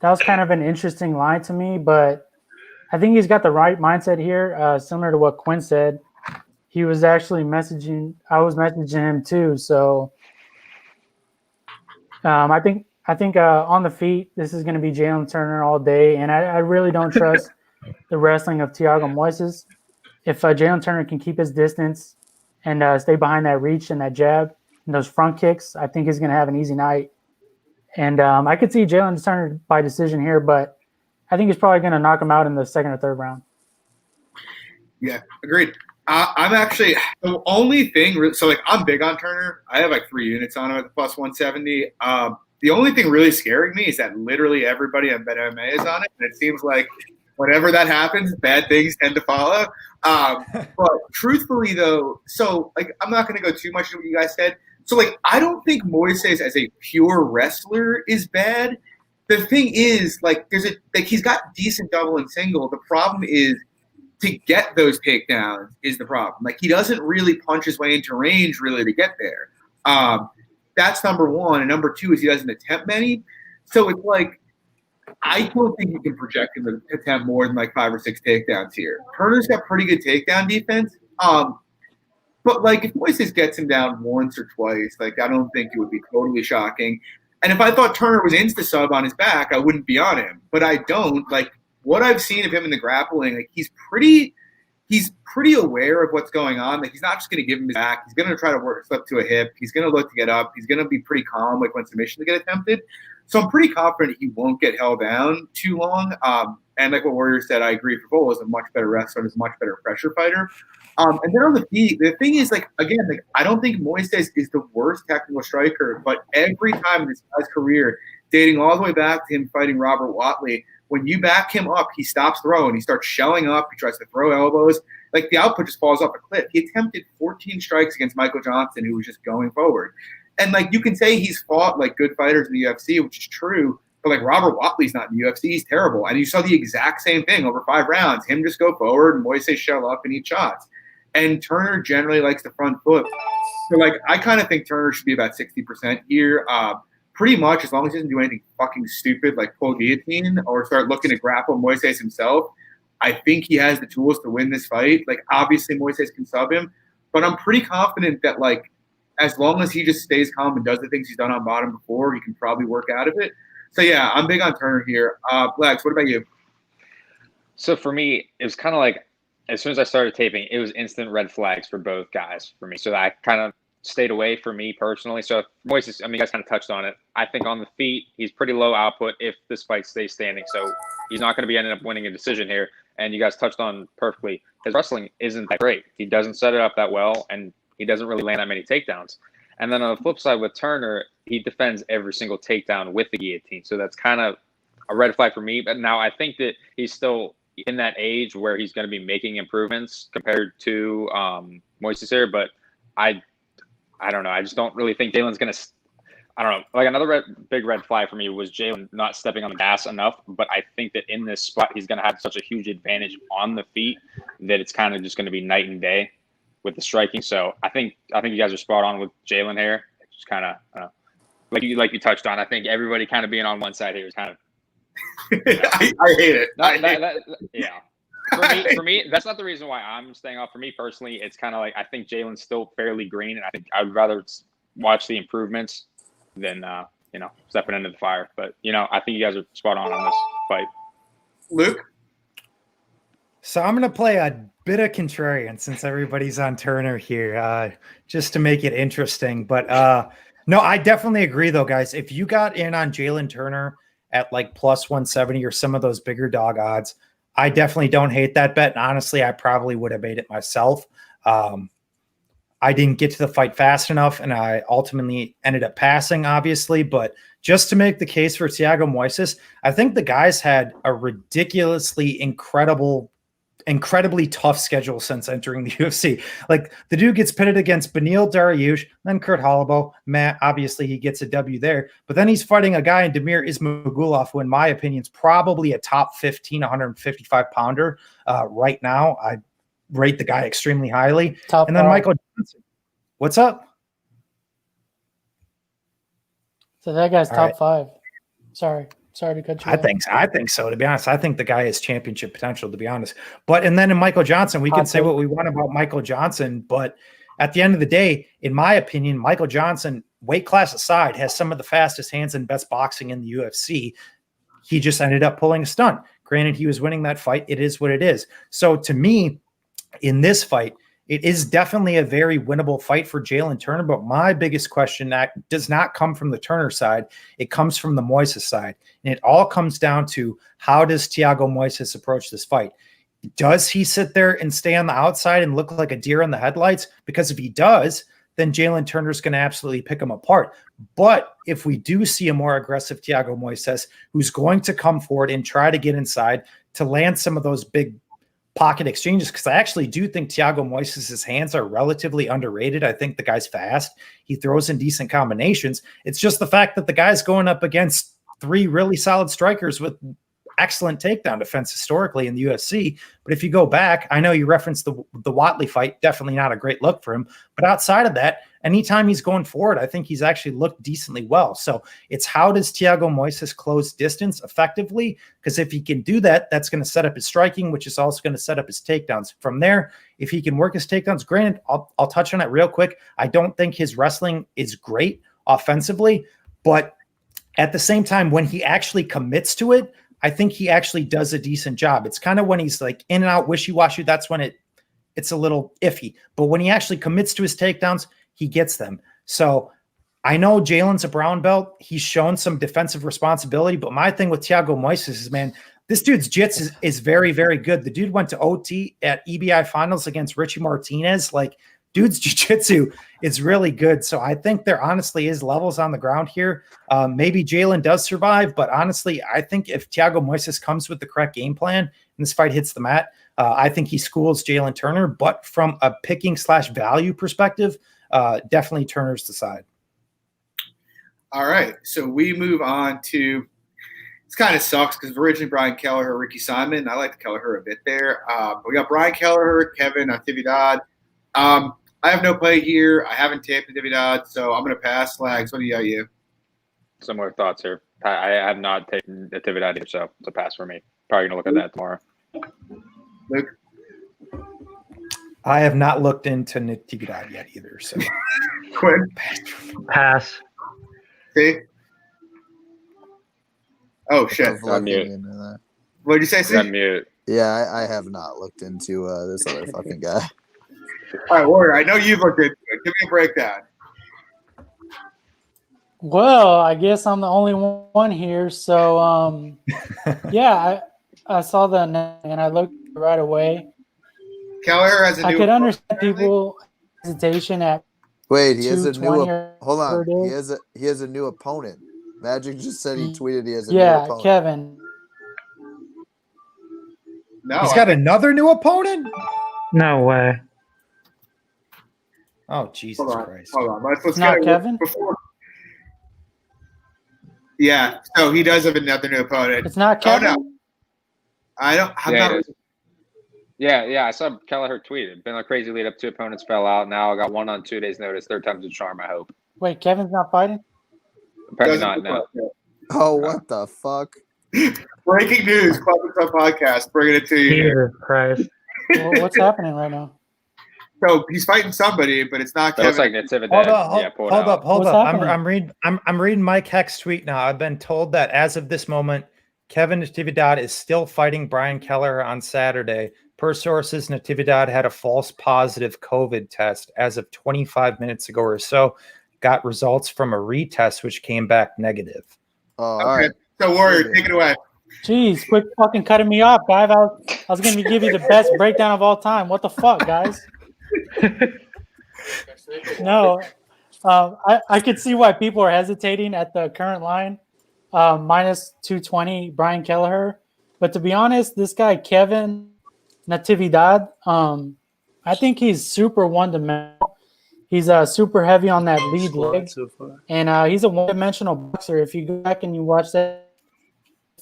That was kind of an interesting line to me, but I think he's got the right mindset here, similar to what Quinn said. He was actually I was messaging him too. So I think on the feet, this is going to be Jalen Turner all day, and I really don't trust the wrestling of Thiago Moises. If Jalen Turner can keep his distance and stay behind that reach and that jab and those front kicks, I think he's going to have an easy night. And I could see Jalen Turner by decision here, but I think he's probably going to knock him out in the second or third round. Yeah, agreed. I'm actually the only thing. So, like, I'm big on Turner. I have like 3 units on him at the plus 170. The only thing really scaring me is that literally everybody on BetMMA is on it, and it seems like whenever that happens, bad things tend to follow. But truthfully, though, so like I'm not going to go too much into what you guys said. So, like, I don't think Moises as a pure wrestler is bad. The thing is, like, he's got decent double and single. The problem is to get those takedowns is the problem. Like, he doesn't really punch his way into range really to get there. That's number one. And number 2 is he doesn't attempt many. So it's like, I don't think you can project him to attempt more than like 5 or 6 takedowns here. Turner's got pretty good takedown defense. But like if Moises gets him down once or twice, like I don't think it would be totally shocking. And if I thought Turner was insta sub on his back, I wouldn't be on him. But I don't. Like what I've seen of him in the grappling, like he's pretty aware of what's going on. Like he's not just going to give him his back. He's going to try to slip to a hip. He's going to look to get up. He's going to be pretty calm, like when submissions get attempted. So I'm pretty confident he won't get held down too long. And like what Warrior said, I agree. Fafolo is a much better wrestler, is a much better pressure fighter. And then on the feet, the thing is, like, again, like, I don't think Moises is the worst technical striker, but every time in this guy's career, dating all the way back to him fighting Robert Watley, when you back him up, he stops throwing. He starts shelling up. He tries to throw elbows. Like, the output just falls off a cliff. He attempted 14 strikes against Michael Johnson, who was just going forward. And, like, you can say he's fought, like, good fighters in the UFC, which is true, but, like, Robert Watley's not in the UFC. He's terrible. And you saw the exact same thing over 5 rounds. Him just go forward and Moises shell up and eat shots. And Turner generally likes the front foot. So, like, I kind of think Turner should be about 60% here. Pretty much, as long as he doesn't do anything fucking stupid like pull guillotine or start looking to grapple Moises himself, I think he has the tools to win this fight. Like, obviously, Moises can sub him. But I'm pretty confident that, like, as long as he just stays calm and does the things he's done on bottom before, he can probably work out of it. So, yeah, I'm big on Turner here. Lex, what about you? So for me, it was kind of like, as soon as I started taping, it was instant red flags for both guys for me. So I kind of stayed away for me personally. So Moises, I mean, you guys kind of touched on it. I think on the feet, he's pretty low output if this fight stays standing. So he's not going to be ending up winning a decision here. And you guys touched on perfectly, his wrestling isn't that great. He doesn't set it up that well, and he doesn't really land that many takedowns. And then on the flip side with Turner, he defends every single takedown with the guillotine. So that's kind of a red flag for me. But now I think that he's still in that age where he's going to be making improvements compared to Moises here. But I don't know. I just don't really think Jalen's going to – I don't know. Like, another big red flag for me was Jalen not stepping on the gas enough. But I think that in this spot, he's going to have such a huge advantage on the feet that it's kind of just going to be night and day with the striking. So I think you guys are spot on with Jalen here. It's just kind of like you touched on. I think everybody kind of being on one side here is kind of I hate it. Yeah. For me, that's not the reason why I'm staying off. For me personally, it's kind of like I think Jalen's still fairly green, and I think I'd rather watch the improvements than stepping into the fire. But I think you guys are spot on this fight. Luke? So I'm going to play a bit of contrarian since everybody's on Turner here, just to make it interesting. But no, I definitely agree, though, guys. If you got in on Jalen Turner at like plus 170 or some of those bigger dog odds, I definitely don't hate that bet. And honestly, I probably would have made it myself. I didn't get to the fight fast enough, and I ultimately ended up passing, obviously. But just to make the case for Thiago Moises, I think the guys had a ridiculously incredibly tough schedule since entering the UFC. Like, the dude gets pitted against Beneil Dariush, then Kurt Holloway. Matt, obviously he gets a W there, but then he's fighting a guy in Damir Ismagulov, who in my opinion is probably a top 15 155 pounder right now. I rate the guy extremely highly. And then Michael Johnson. What's up? So that guy's top 5. Sorry to cut you off. I think so, to be honest. I think the guy has championship potential, to be honest. But and then in Michael Johnson, we can say what we want about Michael Johnson, but at the end of the day, in my opinion, Michael Johnson, weight class aside, has some of the fastest hands and best boxing in the UFC. He just ended up pulling a stunt. Granted, he was winning that fight. It is what it is. So to me, in this fight, it is definitely a very winnable fight for Jalen Turner, but my biggest question that does not come from the Turner side. It comes from the Moises side, and it all comes down to how does Thiago Moises approach this fight? Does he sit there and stay on the outside and look like a deer in the headlights? Because if he does, then Jalen Turner's going to absolutely pick him apart. But if we do see a more aggressive Thiago Moises who's going to come forward and try to get inside to land some of those big pocket exchanges, because I actually do think Thiago Moises' hands are relatively underrated. I think the guy's fast. He throws in decent combinations. It's just the fact that the guy's going up against 3 really solid strikers with excellent takedown defense historically in the UFC. But if you go back, I know you referenced the Watley fight, definitely not a great look for him. But outside of that, anytime he's going forward, I think he's actually looked decently well. So it's how does Thiago Moises close distance effectively? Because if he can do that, that's going to set up his striking, which is also going to set up his takedowns. From there, if he can work his takedowns, granted, I'll touch on it real quick. I don't think his wrestling is great offensively, but at the same time, when he actually commits to it, I think he actually does a decent job. It's kind of when he's like in and out wishy-washy, that's when it's a little iffy. But when he actually commits to his takedowns, he gets them. So I know Jalen's a brown belt. He's shown some defensive responsibility, but my thing with Thiago Moises is, man, this dude's jits is very, very good. The dude went to OT at EBI finals against Richie Martinez. Like, dude's jiu-jitsu is really good. So I think there honestly is levels on the ground here. Maybe Jalen does survive, but honestly, I think if Thiago Moises comes with the correct game plan and this fight hits the mat, I think he schools Jalen Turner. But from a picking/value perspective, definitely Turner's the side. All right, so we move on to – this kind of sucks because originally Brian Kelleher, Ricky Simon. I like Kelleher a bit there. We got Brian Kelleher, Kevin Natividad. I have no play here. I haven't taped Natividad, so I'm going to pass. Slags, what do you got, you? Similar thoughts here. I have not taken Natividad here, so it's a pass for me. Probably going to look at that tomorrow. Luke? I have not looked into Natividad yet either. So Quinn? Pass. See? Oh, shit. Of looking mute. into that. What did you say, I'm Steve? mute. Yeah, I have not looked into this other fucking guy. All right, Warrior, I know you've looked into it. Give me a breakdown. Well, I guess I'm the only one here. So, yeah, I saw the name and I looked right away. Kelleher has a new I could understand people hesitation at Wait, he has a new. 220 Hold on, per day. he has a new opponent. Magic just said he tweeted he has a new Yeah, opponent. Kevin. No, he's got another new opponent? No way. Oh, Jesus Hold on. Christ. Hold on. Let's Not get it Kevin? before. Yeah, so he does have another new opponent. It's not Kevin. Oh, no. I don't. I'm Yeah, not. it is. Yeah. I saw Kelleher tweet. It's been a crazy lead up. 2 opponents fell out. Now I got one on 2 days' notice. Third time's a charm, I hope. Wait, Kevin's not fighting? Apparently doesn't not, look no. like Oh, what the fuck? it. Breaking news, Club and Sub Podcast, bringing it to you here. Jesus Christ. Well, what's happening right now? So he's fighting somebody, but it's not It looks Kevin. like Natividad. Hold up. What's happening? I'm reading Mike Heck's tweet now. I've been told that as of this moment, Kevin Natividad is still fighting Brian Kelleher on Saturday. Per sources, Natividad had a false positive COVID test as of 25 minutes ago or so. Got results from a retest, which came back negative. Oh, all Okay. right. So Warrior, take it away. Jeez, quit fucking cutting me off, guys. I was going to give you the best breakdown of all time. What the fuck, guys? No. I could see why people are hesitating at the current line. Minus 220, Brian Kelleher. But to be honest, this guy, Kevin Natividad, I think he's super one-dimensional. He's super heavy on that lead leg. And he's a one-dimensional boxer. If you go back and you watch that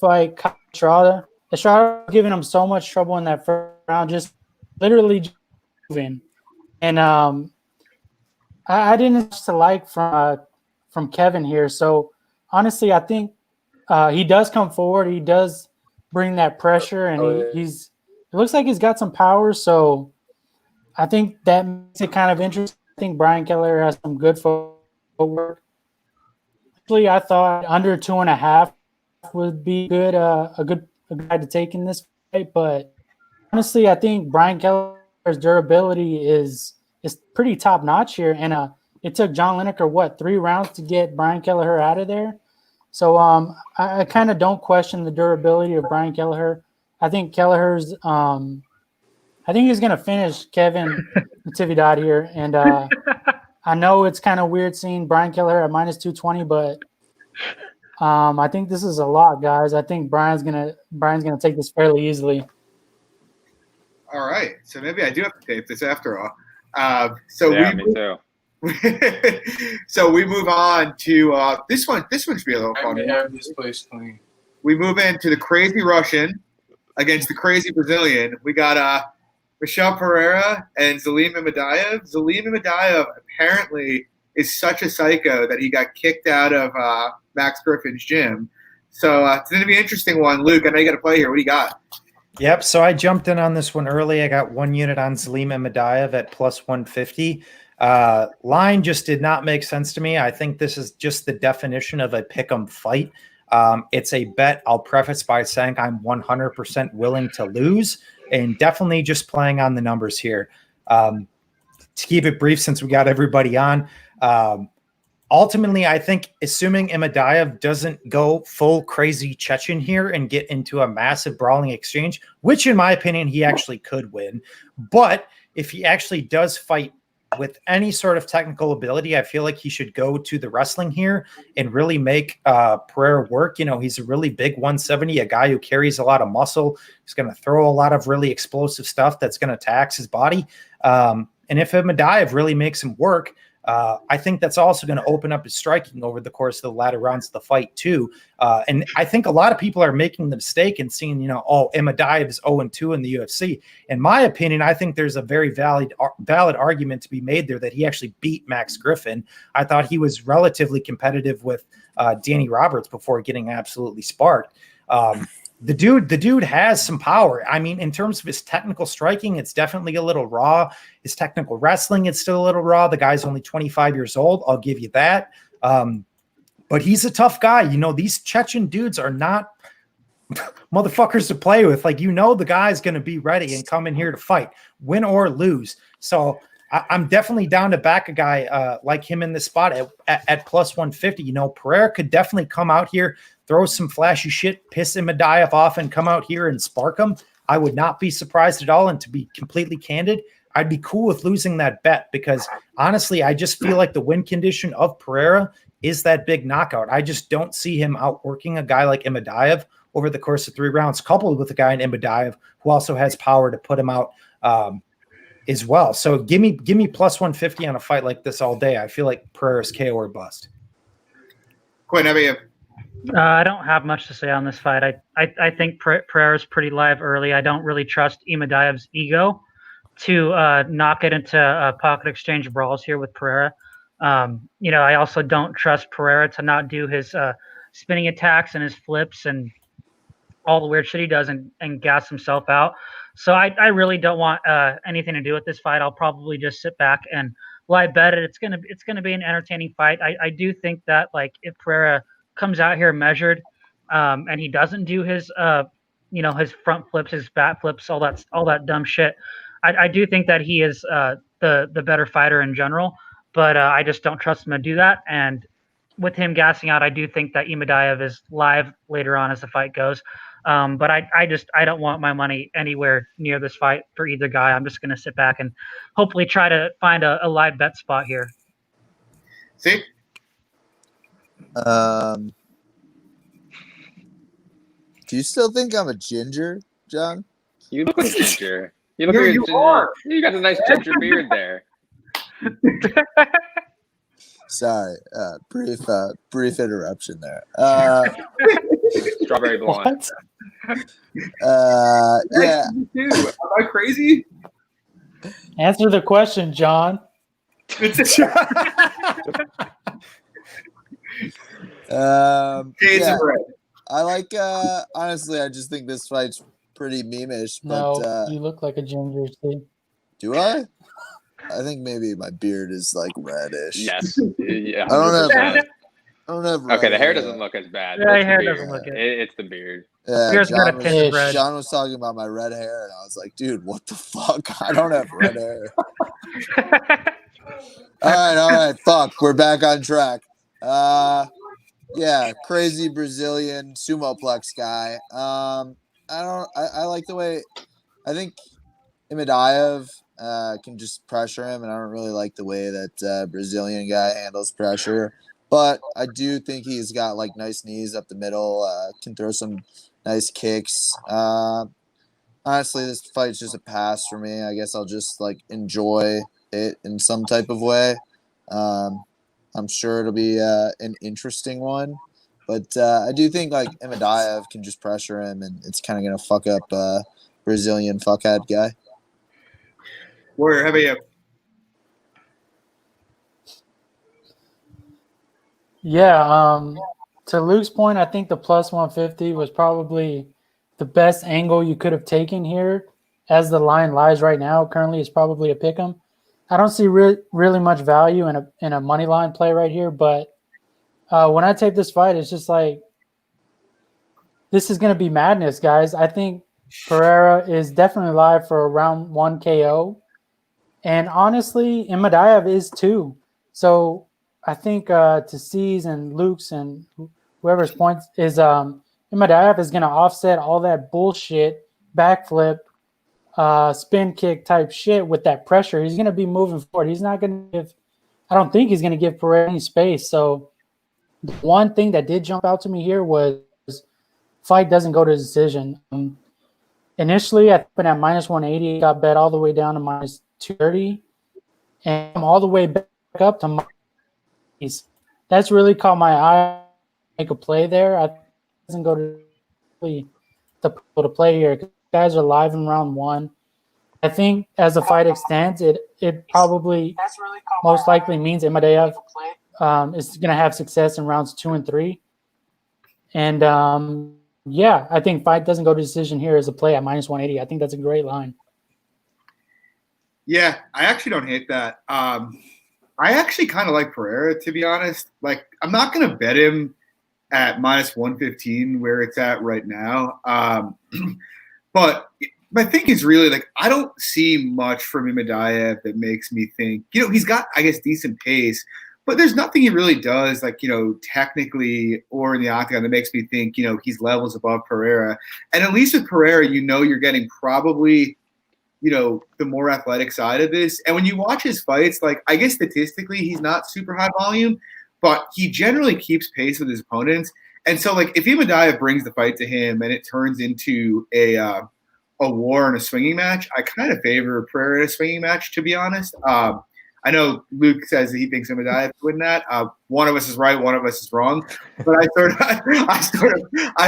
fight, Estrada was giving him so much trouble in that first round, just literally moving. And I didn't to like from Kevin here. So honestly, I think he does come forward. He does bring that pressure, and it looks like he's got some power. So I think that makes it kind of interesting. I think Brian Kelleher has some good footwork. Actually, I thought under 2.5 would be good, a good guy to take in this fight. But honestly, I think Brian Kelleher's durability is pretty top notch here. And it took John Lineker 3 rounds to get Brian Kelleher out of there. So I kind of don't question the durability of Brian Kelleher. I think Kelleher's I think he's going to finish Kevin Natividad here. And I know it's kind of weird seeing Brian Kelleher at minus 220, but I think this is a lot, guys. I think Brian's gonna take this fairly easily. All right. So maybe I do have to tape this after all. Me too. So we move on to this one. This one should be a little fun. I have this place clean. We move into the crazy Russian against the crazy Brazilian. We got Michel Pereira and Zelim Imadaev. Zelim Imadaev apparently is such a psycho that he got kicked out of Max Griffin's gym. So it's going to be an interesting one. Luke, I know you got to play here. What do you got? Yep. So I jumped in on this one early. I got 1 unit on Zelim Imadaev at plus 150. Line just did not make sense to me. I think this is just the definition of a pick'em fight. It's a bet. I'll preface by saying I'm 100% willing to lose, and definitely just playing on the numbers here. To keep it brief, since we got everybody on, ultimately, I think assuming Imadaev doesn't go full crazy Chechen here and get into a massive brawling exchange, which in my opinion, he actually could win. But if he actually does fight with any sort of technical ability, I feel like he should go to the wrestling here and really make Pereira work. You know, he's a really big 170, a guy who carries a lot of muscle. He's going to throw a lot of really explosive stuff that's going to tax his body. And if Imadaev really makes him work, I think that's also going to open up his striking over the course of the latter rounds of the fight too. And I think a lot of people are making the mistake and seeing, you know, Imadaev is 0-2 in the UFC. In my opinion, I think there's a very valid argument to be made there that he actually beat Max Griffin. I thought he was relatively competitive with Danny Roberts before getting absolutely sparked. The dude has some power. I mean, in terms of his technical striking, it's definitely a little raw. His technical wrestling, it's still a little raw. The guy's only 25 years old. I'll give you that. But he's a tough guy. You know, these Chechen dudes are not motherfuckers to play with. Like, you know, the guy's going to be ready and come in here to fight, win or lose. So I'm definitely down to back a guy like him in this spot at plus 150. You know, Pereira could definitely come out here, throw some flashy shit, piss Imadaev off, and come out here and spark him. I would not be surprised at all. And to be completely candid, I'd be cool with losing that bet because honestly, I just feel like the win condition of Pereira is that big knockout. I just don't see him outworking a guy like Imadaev over the course of 3 rounds, coupled with a guy in Imadaev who also has power to put him out as well. So give me plus 150 on a fight like this all day. I feel like Pereira's KO or bust. Quinn, how about you? I don't have much to say on this fight. I think Pereira's pretty live early. I don't really trust Imadaev's ego to knock it into pocket exchange brawls here with Pereira. You know, I also don't trust Pereira to not do his spinning attacks and his flips and all the weird shit he does and gas himself out. So I really don't want anything to do with this fight. I'll probably just sit back and live bet it. It's gonna be an entertaining fight. I do think that, like, if Pereira comes out here measured and he doesn't do his you know, his front flips, his back flips, all that dumb shit, I do think that he is the better fighter in general. But I just don't trust him to do that. And with him gassing out, I do think that Imadaev is live later on as the fight goes. But I don't want my money anywhere near this fight for either guy. I'm just going to sit back and hopefully try to find a live bet spot here. See? Do you still think I'm a ginger, John? You look like a ginger. You look Yeah, like a you ginger. are. You got a nice ginger beard there. Sorry, brief interruption there. Strawberry blonde. Yeah. Dude, am I crazy? Answer the question, John. Shades Yeah. of red. I like. Honestly, I just think this fight's pretty meme-ish. But No, you look like a ginger, Steve. do I? I think maybe my beard is like reddish. Yes. Yeah. I don't have. 100%. I don't have. Okay, the red hair doesn't look as bad. Yeah, but it's hair the beard. doesn't look it. It's the beard. Yeah, Beard's got a John tinge of red. John was talking about my red hair, and I was like, dude, what the fuck? I don't have red hair. All right. Fuck, we're back on track. Yeah, crazy Brazilian sumoplex guy. I like the way. I think Imadaev can just pressure him, and I don't really like the way that Brazilian guy handles pressure. But I do think he's got like nice knees up the middle. Can throw some nice kicks. Honestly, this fight's just a pass for me. I guess I'll just like enjoy it in some type of way. I'm sure it'll be an interesting one, but I do think like Imadaev can just pressure him, and it's kind of gonna fuck up Brazilian fuckhead guy. Warrior, how about you? Yeah, to Luke's point, I think the plus 150 was probably the best angle you could have taken here. As the line lies right now, currently it's probably a pick 'em. I don't see really much value in a money line play right here, but when I tape this fight, it's just like this is going to be madness, guys. I think Pereira is definitely live for a round 1 KO, and honestly, Imadaev is too. So I think to C's and Luke's and whoever's points is Imadaev is going to offset all that bullshit backflip, spin kick type shit with that pressure. He's going to be moving forward. He's not going to give. I don't think he's going to give Pereira any space. So the one thing that did jump out to me here was fight doesn't go to decision. Initially, I put at minus 180, got bet all the way down to minus 230, and I'm all the way back up to minus. That's really caught my eye. Make a play there. I doesn't go to the play here. Guys are live in round one. I think as the fight extends, it probably most likely means Imadaev is going to have success in rounds 2 and 3. And I think fight doesn't go to decision here as a play at minus 180. I think that's a great line. Yeah, I actually don't hate that. I actually kind of like Pereira, to be honest. Like, I'm not going to bet him at minus 115 where it's at right now. But my thing is really, like, I don't see much from Imadaev that makes me think, he's got, I guess, decent pace, but there's nothing he really does, like, technically or in the octagon that makes me think, he's levels above Pereira. And at least with Pereira, you're getting probably, the more athletic side of this. And when you watch his fights, like, I guess statistically he's not super high volume, but he generally keeps pace with his opponents. And so, like, if Imadaev brings the fight to him and it turns into a war and a swinging match, I kind of favor Pereira in a swinging match, to be honest. I know Luke says that he thinks Imadaev would win that. One of us is right, one of us is wrong. But I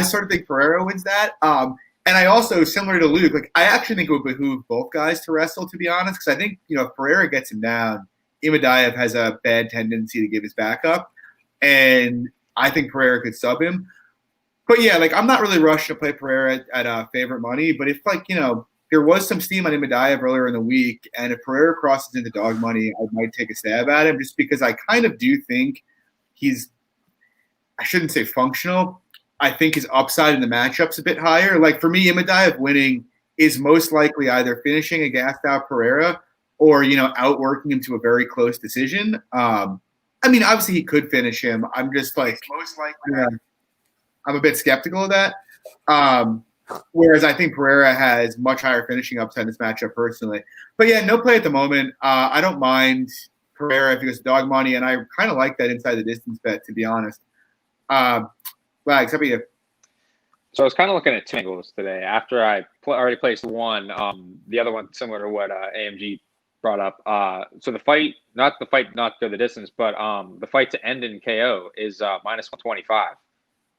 sort of think Pereira wins that. And I also, similar to Luke, like, I actually think it would behoove both guys to wrestle, to be honest, because I think, if Pereira gets him down, Imadaev has a bad tendency to give his back up, and I think Pereira could sub him. But yeah, like, I'm not really rushed to play Pereira at favorite money, but if, like, there was some steam on Imadaev earlier in the week, and if Pereira crosses into dog money, I might take a stab at him, just because I kind of do think I shouldn't say functional. I think his upside in the matchup's a bit higher. Like, for me, Imadaev winning is most likely either finishing a gassed out Pereira or, outworking him to a very close decision. I mean, obviously he could finish him. I'm just like, most likely, I'm a bit skeptical of that. Whereas I think Pereira has much higher finishing upside in this matchup personally. But yeah, no play at the moment. I don't mind Pereira if he goes dog money, and I kind of like that inside the distance bet, to be honest. Except for you. So I was kind of looking at two angles today. After I already placed one, the other one similar to what AMG brought up. So the fight, not go the distance, but the fight to end in KO is minus 125.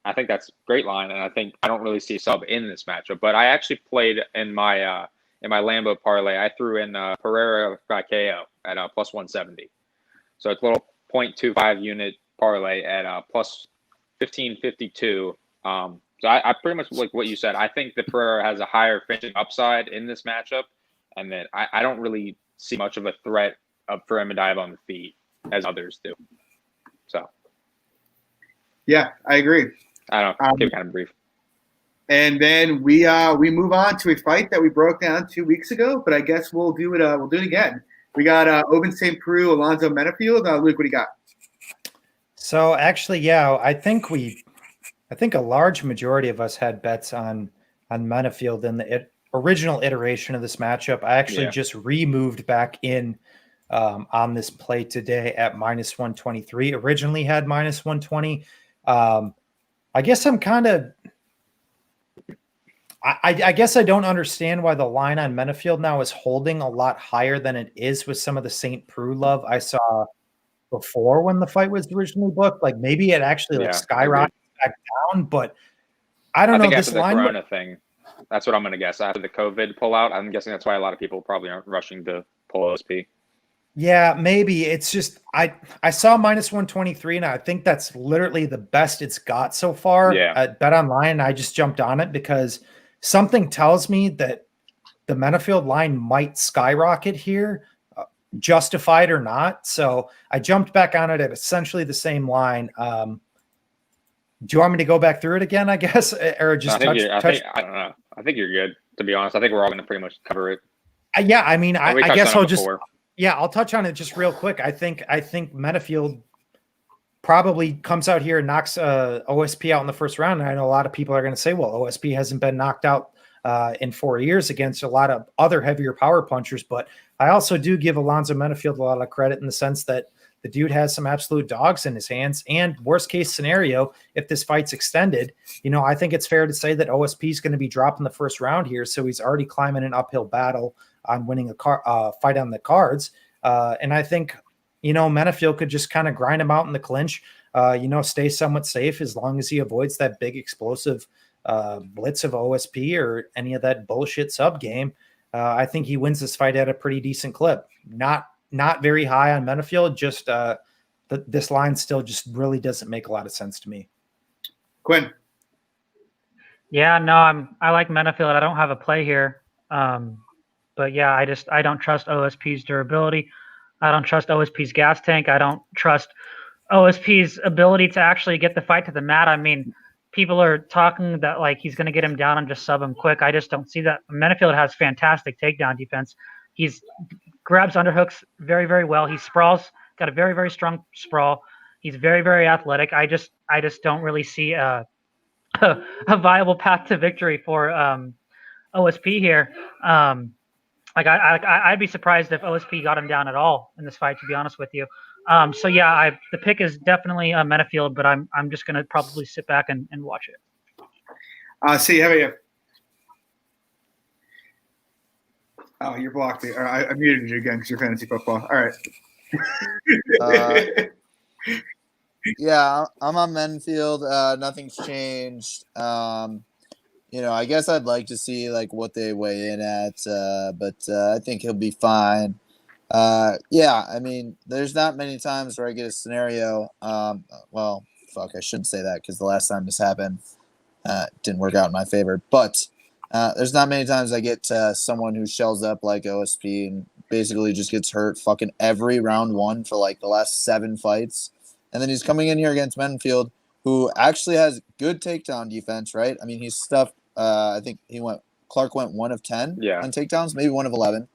I think that's a great line, and I don't really see a sub in this matchup. But I actually played in my Lambo parlay. I threw in Pereira by KO at plus 170. So it's a little 0.25 unit parlay at plus 1552. So I pretty much like what you said. I think that Pereira has a higher finishing upside in this matchup, and that I don't really see much of a threat for Imadaev on the feet as others do. So, yeah, I agree. I don't know. Keep it kind of brief. And then we move on to a fight that we broke down 2 weeks ago, but I guess we'll do it. We'll do it again. We got Oben St. Preux, Alonzo Manifield. Luke, what do you got? So actually, yeah, I think a large majority of us had bets on Manifield in the original iteration of this matchup. I actually just removed back in on this play today at minus 123. Originally had minus 120. I guess I'm kind of I guess I don't understand why the line on Manifield now is holding a lot higher than it is with some of the St. Preux love I saw before when the fight was originally booked. Like, maybe it actually skyrocketed back down, but I don't know. Think this after the line Corona thing, that's what I'm going to guess. After the COVID pullout, I'm guessing that's why a lot of people probably aren't rushing to pull OSP. Yeah, maybe. It's just I saw minus 123, and I think that's literally the best it's got so far at Bet Online. I just jumped on it because something tells me that the Manifield line might skyrocket here, justified or not. So I jumped back on it at essentially the same line. Do you want me to go back through it again, I guess, or just touch? I don't know. I think you're good, to be honest. I think we're all going to pretty much cover it. Yeah, I guess I'll just. Before. Yeah, I'll touch on it just real quick. I think Manifield probably comes out here and knocks OSP out in the first round. And I know a lot of people are going to say, well, OSP hasn't been knocked out in 4 years against a lot of other heavier power punchers. But I also do give Alonzo Manifield a lot of credit in the sense that the dude has some absolute dogs in his hands. And worst case scenario, if this fight's extended, I think it's fair to say that OSP is going to be dropping the first round here. So he's already climbing an uphill battle on winning a fight on the cards. And I think, Manifield could just kind of grind him out in the clinch, stay somewhat safe as long as he avoids that big explosive blitz of OSP or any of that bullshit sub game. I think he wins this fight at a pretty decent clip. Not very high on Manifield, just this line still just really doesn't make a lot of sense to me. Quinn. Yeah, no, I like Manifield. I don't have a play here. But yeah, I don't trust OSP's durability. I don't trust OSP's gas tank. I don't trust OSP's ability to actually get the fight to the mat. I mean, people are talking that like he's going to get him down and just sub him quick. I just don't see that. Manifield has fantastic takedown defense. He's grabs underhooks very, very well. He sprawls, got a very, very strong sprawl. He's very, very athletic. I just don't really see a viable path to victory for OSP here. I'd be surprised if OSP got him down at all in this fight, to be honest with you. So yeah, the pick is definitely Manifield, but I'm just gonna probably sit back and watch it. See, how about you? Oh, you're blocked. I muted you again because you're fantasy football. All right. Yeah, I'm on Manifield. Nothing's changed. I guess I'd like to see like what they weigh in at, but I think he'll be fine. Yeah, I mean, there's not many times where I get a scenario. Well, fuck, I shouldn't say that because the last time this happened, didn't work out in my favor. But there's not many times I get someone who shells up like OSP and basically just gets hurt fucking every round one for like the last 7 fights. And then he's coming in here against Manifield, who actually has good takedown defense, right? I mean, he's stuffed. I think Clark went 1 of 10 on takedowns, maybe 1 of 11.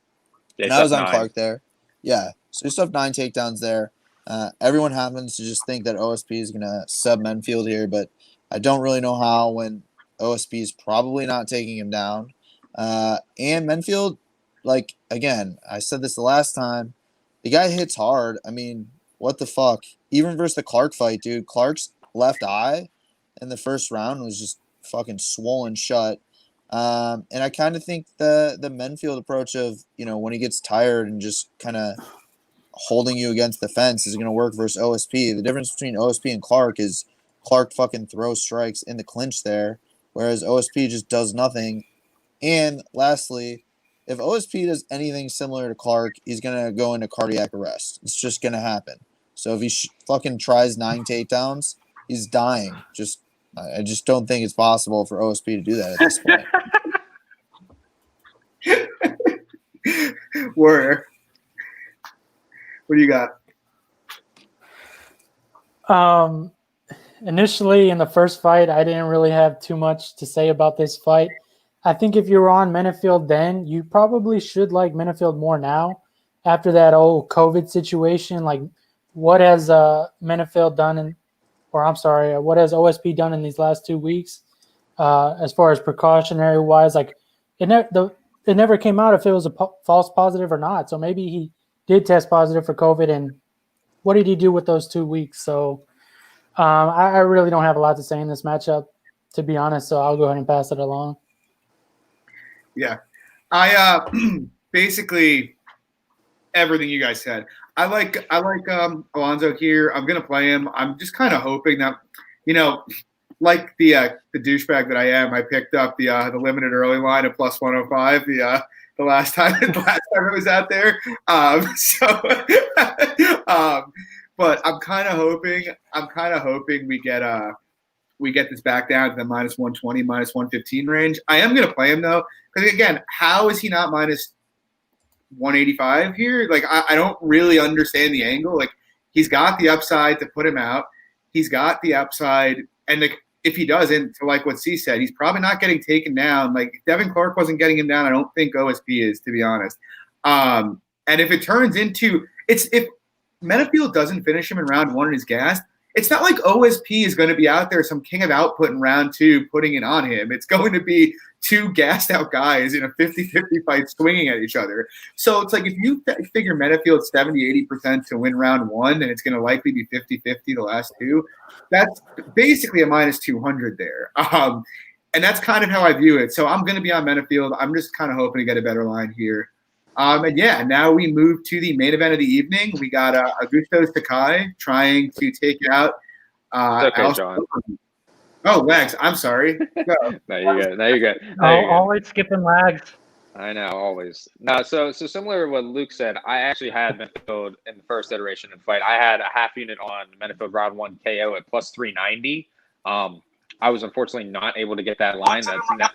Yeah, and I was on 9. Clark there. Yeah, so he stuffed 9 takedowns there. Everyone happens to just think that OSP is going to sub Manifield here, but I don't really know how when OSP is probably not taking him down. And Manifield, like, again, I said this the last time, the guy hits hard. I mean, what the fuck? Even versus the Clark fight, dude, Clark's left eye in the first round was just fucking swollen shut. And I kind of think the Manifield approach of, when he gets tired and just kind of holding you against the fence is going to work versus OSP. The difference between OSP and Clark is Clark fucking throws strikes in the clinch there, whereas OSP just does nothing. And lastly, if OSP does anything similar to Clark, he's going to go into cardiac arrest. It's just going to happen. So if he fucking tries 9 takedowns, he's dying. I just don't think it's possible for OSP to do that at this point. Warrior, what do you got? Initially in the first fight, I didn't really have too much to say about this fight. I think if you were on Manifield then, you probably should like Manifield more now. After that old COVID situation, like what has Manifield done what has OSP done in these last 2 weeks as far as precautionary wise? Like it never came out if it was a false positive or not. So maybe he did test positive for COVID, and what did he do with those 2 weeks? So I really don't have a lot to say in this matchup, to be honest. So I'll go ahead and pass it along. Yeah, I basically everything you guys said. I like Alonzo here. I'm gonna play him. I'm just kind of hoping that, like the douchebag that I am, I picked up the limited early line at plus 105. The last time it was out there. But I'm kind of hoping we get this back down to the minus 120, minus 115 range. I am gonna play him though, because again, how is he not minus 185 here? Like I don't really understand the angle. Like he's got the upside to put him out. He's got the upside, and if he doesn't, to like what C said, he's probably not getting taken down. Like if Devin Clark wasn't getting him down, I don't think OSP is, to be honest. And if it turns into if Manifield doesn't finish him in round 1 and is gassed, it's not like OSP is going to be out there, some king of output in round 2, putting it on him. It's going to be 2 gassed out guys in a 50-50 fight swinging at each other. So it's like if you figure Manifield 70-80% to win round 1, and it's going to likely be 50-50 the last 2, that's basically a minus 200 there. And that's kind of how I view it. So I'm going to be on Manifield. I'm just kind of hoping to get a better line here. And yeah, now we move to the main event of the evening. We got Augusto Sakai trying to take out. Okay, John. Oh, Lags. I'm sorry. No, you're good. No, you're good. Always skipping Lags. I know, always. No, so similar to what Luke said, I actually had Manifield in the first iteration of the fight. I had a half unit on Manifield round 1 KO at plus 390. I was unfortunately not able to get that line.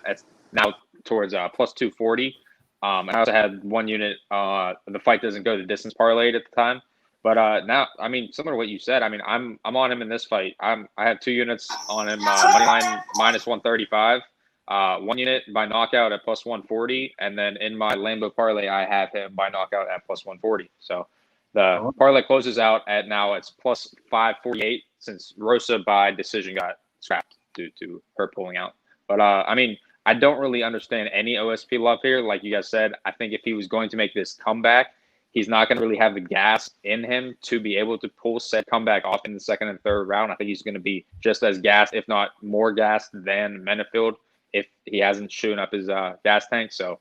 That's now towards plus 240. And I also had 1 unit. The fight doesn't go to distance parlayed at the time, but now, I mean, similar to what you said, I mean, I'm on him in this fight. I have 2 units on him, money line minus 135, 1 unit by knockout at plus 140, and then in my Lambo parlay, I have him by knockout at plus 140. So the parlay closes out at now it's plus 548 since Rosa by decision got scrapped due to her pulling out. But I mean, I don't really understand any OSP love here. Like you guys said, I think if he was going to make this comeback, he's not going to really have the gas in him to be able to pull said comeback off in the second and third round. I think he's going to be just as gassed, if not more gassed than Manifield if he hasn't shown up his gas tank. So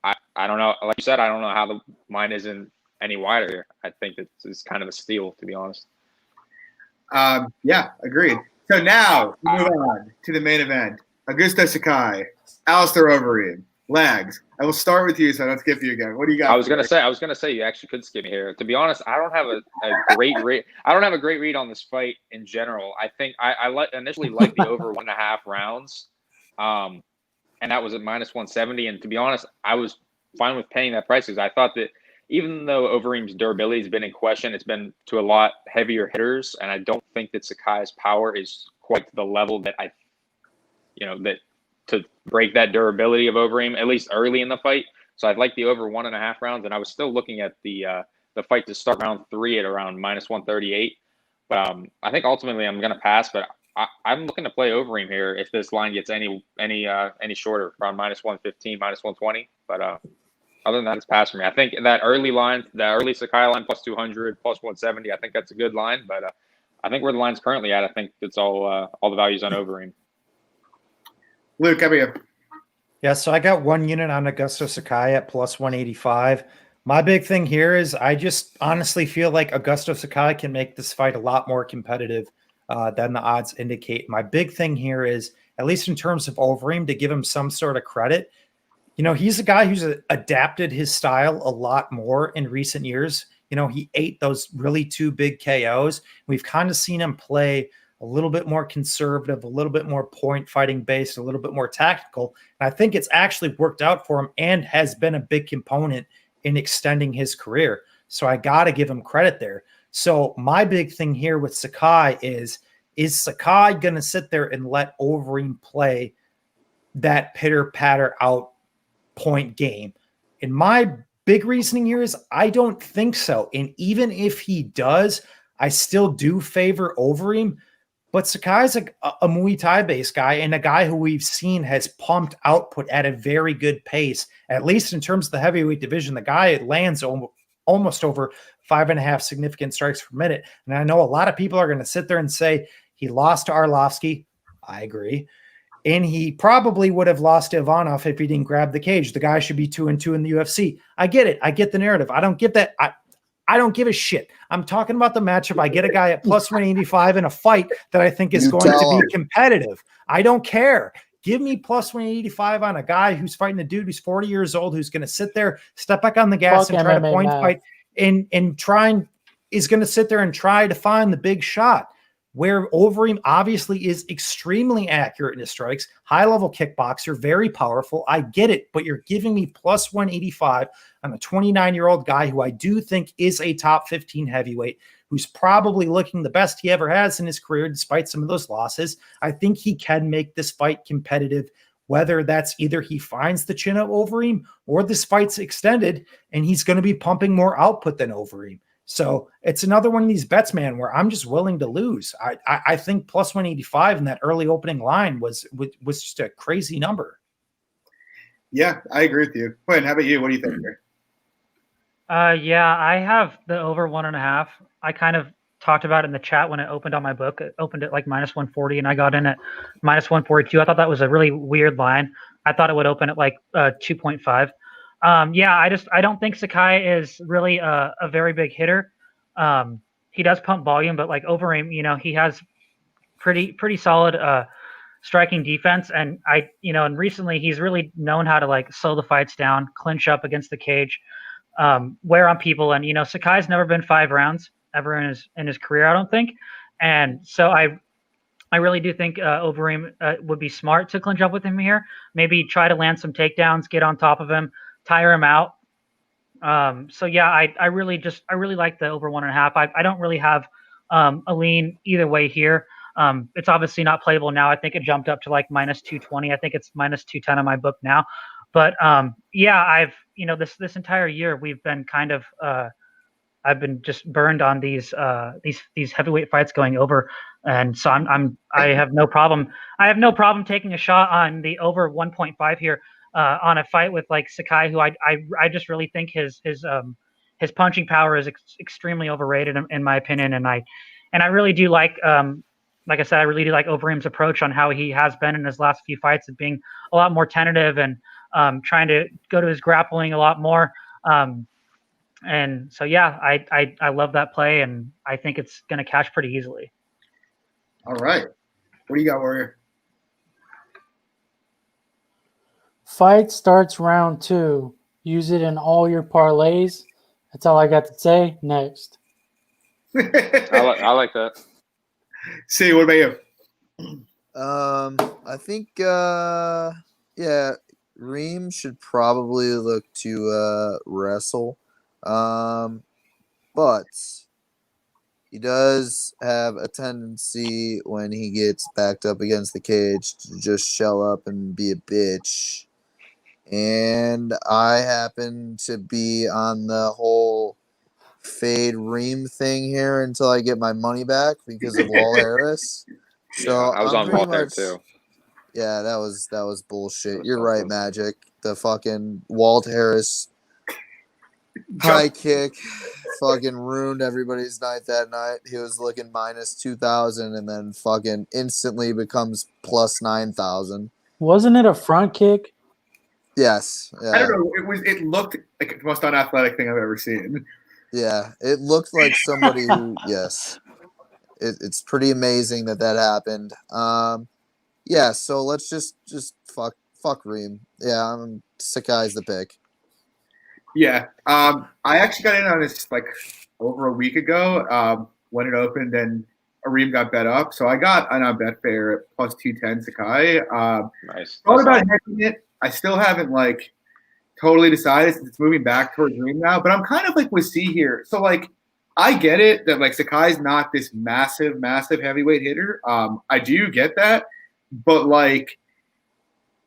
I don't know. Like you said, I don't know how the line isn't any wider here. I think it's kind of a steal, to be honest. Yeah, agreed. So now we move on to the main event. Augusto Sakai, Alistair Overeem, Lags. I will start with you, so let's skip you again. What do you got? I was gonna say you actually could skip me here. To be honest, I don't have a great read. I don't have a great read on this fight in general. I think I initially liked the over 1.5 rounds, and that was at minus 170. And to be honest, I was fine with paying that price because I thought that even though Overeem's durability has been in question, it's been to a lot heavier hitters, and I don't think that Sakai's power is quite to the level that that to break that durability of Overeem, at least early in the fight. So I'd like the over 1.5 rounds, and I was still looking at the fight to start round 3 at around minus 138. But I think ultimately I'm going to pass, but I'm looking to play Overeem here if this line gets any shorter, around minus 115, minus 120. But other than that, it's pass for me. I think that early line, the early Sakai line, plus 200, plus 170, I think that's a good line. But I think where the line's currently at, I think it's all the values on Overeem. Luke, how about you? Yeah, so I got 1 unit on Augusto Sakai at plus 185. My big thing here is I just honestly feel like Augusto Sakai can make this fight a lot more competitive than the odds indicate. My big thing here is, at least in terms of Overeem, to give him some sort of credit. He's a guy who's adapted his style a lot more in recent years. He ate those really 2 big KOs. We've kind of seen him play a little bit more conservative, a little bit more point fighting based, a little bit more tactical. And I think it's actually worked out for him and has been a big component in extending his career. So I got to give him credit there. So my big thing here with Sakai is Sakai going to sit there and let Overeem play that pitter patter out point game? And my big reasoning here is I don't think so. And even if he does, I still do favor Overeem. But Sakai's a Muay Thai based guy and a guy who we've seen has pumped output at a very good pace, at least in terms of the heavyweight division. The guy lands almost over 5.5 significant strikes per minute. And I know a lot of people are going to sit there and say he lost to Arlovsky. I agree. And he probably would have lost to Ivanov if he didn't grab the cage. The guy should be 2-2 in the UFC. I get it. I get the narrative. I don't get that. I don't give a shit. I'm talking about the matchup. I get a guy at plus 185 in a fight that I think is going to be competitive. I don't care. Give me plus 185 on a guy who's fighting a dude who's 40 years old, who's going to sit there, step back on the gas and try to point fight and is going to sit there and try to find the big shot. Where Overeem obviously is extremely accurate in his strikes, high-level kickboxer, very powerful. I get it, but you're giving me plus 185 on a 29-year-old guy who I do think is a top 15 heavyweight, who's probably looking the best he ever has in his career despite some of those losses. I think he can make this fight competitive, whether that's either he finds the chin of Overeem or this fight's extended and he's going to be pumping more output than Overeem. So it's another one of these bets, man, where I'm just willing to lose. I think plus 185 in that early opening line was just a crazy number. Yeah, I agree with you. Quinn, how about you? What do you think here? Yeah, I have the over 1.5. I kind of talked about it in the chat when it opened on my book. It opened at like minus 140, and I got in at minus 142. I thought that was a really weird line. I thought it would open at like 2.5. Yeah, I don't think Sakai is really a very big hitter. He does pump volume, but like Overeem, he has pretty solid striking defense, and and recently he's really known how to like slow the fights down, clinch up against the cage, wear on people, and Sakai's never been 5 rounds ever in his career, I don't think, and so I really do think Overeem would be smart to clinch up with him here. Maybe try to land some takedowns, get on top of him, tire him out. So yeah, I really like the over 1.5. I don't really have a lean either way here. It's obviously not playable now. I think it jumped up to like minus 220. I think it's minus 210 in my book now. But yeah, I've this entire year we've been kind of I've been just burned on these heavyweight fights going over, and so I have no problem. I have no problem taking a shot on the over 1.5 here on a fight with like Sakai, who I just really think his punching power is extremely overrated in my opinion, and I really do like I said, I really do like Overeem's approach on how he has been in his last few fights of being a lot more tentative and trying to go to his grappling a lot more. And so, yeah, I love that play, and I think it's going to cash pretty easily. All right. What do you got, Warrior? Fight starts round 2. Use it in all your parlays. That's all I got to say. Next. I like that. See, what about you? I think Reem should probably look to wrestle. But he does have a tendency when he gets backed up against the cage to just shell up and be a bitch. And I happen to be on the whole fade Reem thing here until I get my money back because of Wall Harris. So Yeah, I was on pretty Wall there much, too. Yeah, that was bullshit. You're right, Magic. The fucking Walt Harris high kick fucking ruined everybody's night that night. He was looking minus 2,000 and then fucking instantly becomes plus 9,000. Wasn't it a front kick? Yes. Yeah. I don't know. It looked like the most unathletic thing I've ever seen. Yeah, it looked like somebody who, yes. It's pretty amazing that happened. Yeah, so let's just fuck Reem. Yeah, Sakai's the pick. Yeah. I actually got in on this like over a week ago when it opened and Areem got bet up. So I got on Betfair at plus 210 Sakai. Nice. Thought about hedging it. I still haven't like totally decided since it's moving back towards Reem now, but I'm kind of like with C here. So like I get it that like Sakai's not this massive heavyweight hitter. I do get that, but like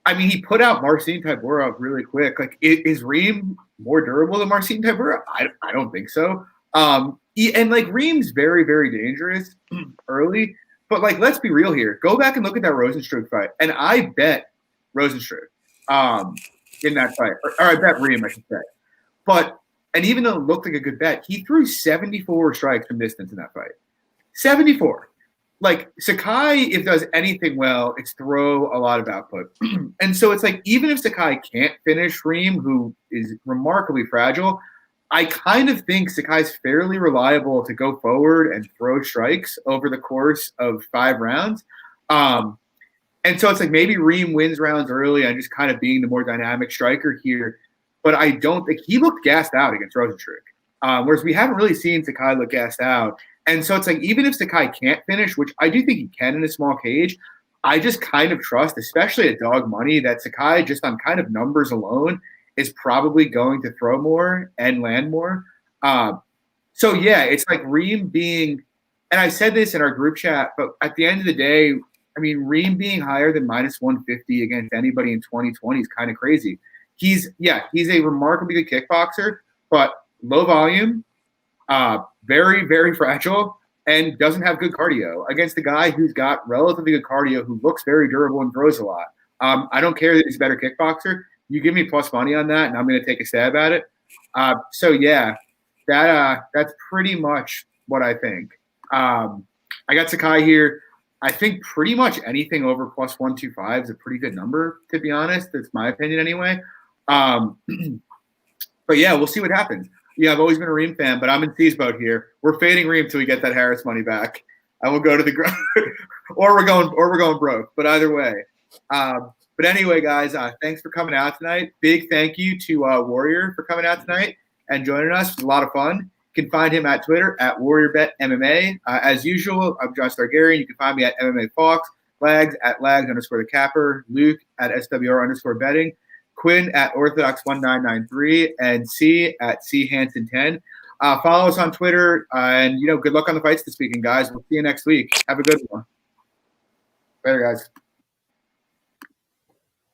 I mean, he put out Marcin Tybura really quick. Like, is Reem more durable than Marcin Tybura? I don't think so. And like Reem's very, very dangerous early. But like, let's be real here. Go back and look at that Rosenstruck fight, and I bet Rosenstruck in that fight, or I bet Reem, I should say. But and even though it looked like a good bet, he threw 74 strikes from distance in that fight. 74. Like Sakai, if it does anything well, it's throw a lot of output. And so it's like, even if Sakai can't finish Reem, who is remarkably fragile, I kind of think Sakai's fairly reliable to go forward and throw strikes over the course of 5 rounds. And so it's like maybe Reem wins rounds early and just kind of being the more dynamic striker here. But I don't think he looked gassed out against Rosenstruck. Whereas we haven't really seen Sakai look gassed out. And so it's like, even if Sakai can't finish, which I do think he can in a small cage, I just kind of trust, especially at dog money, that Sakai, just on kind of numbers alone, is probably going to throw more and land more. So, yeah, it's like Reem being – and I said this in our group chat, but at the end of the day, I mean, Reem being higher than minus 150 against anybody in 2020 is kind of crazy. He's a remarkably good kickboxer, but low volume, very, very fragile and doesn't have good cardio against a guy who's got relatively good cardio, who looks very durable and throws a lot. I don't care that he's a better kickboxer. You give me plus money on that, and I'm going to take a stab at it. So yeah, that's pretty much what I think. I got Sakai here. I think pretty much anything over plus 125 is a pretty good number, to be honest. That's my opinion anyway. But yeah, we'll see what happens. Yeah, I've always been a Reem fan, but I'm in C's boat here. We're fading Reem till we get that Harris money back. I will go to the ground, or we're going broke. But either way. But anyway, guys, thanks for coming out tonight. Big thank you to Warrior for coming out tonight and joining us. It was a lot of fun. You can find him at Twitter at WarriorBetMMA. As usual, I'm John Stargarian. You can find me at MMA Fox, Lags at Lags_the Capper, Luke at SWR_betting, Quinn at Orthodox1993, and C at C Hansen10. Follow us on Twitter, and good luck on the fights this weekend, guys. We'll see you next week. Have a good one. Later, guys.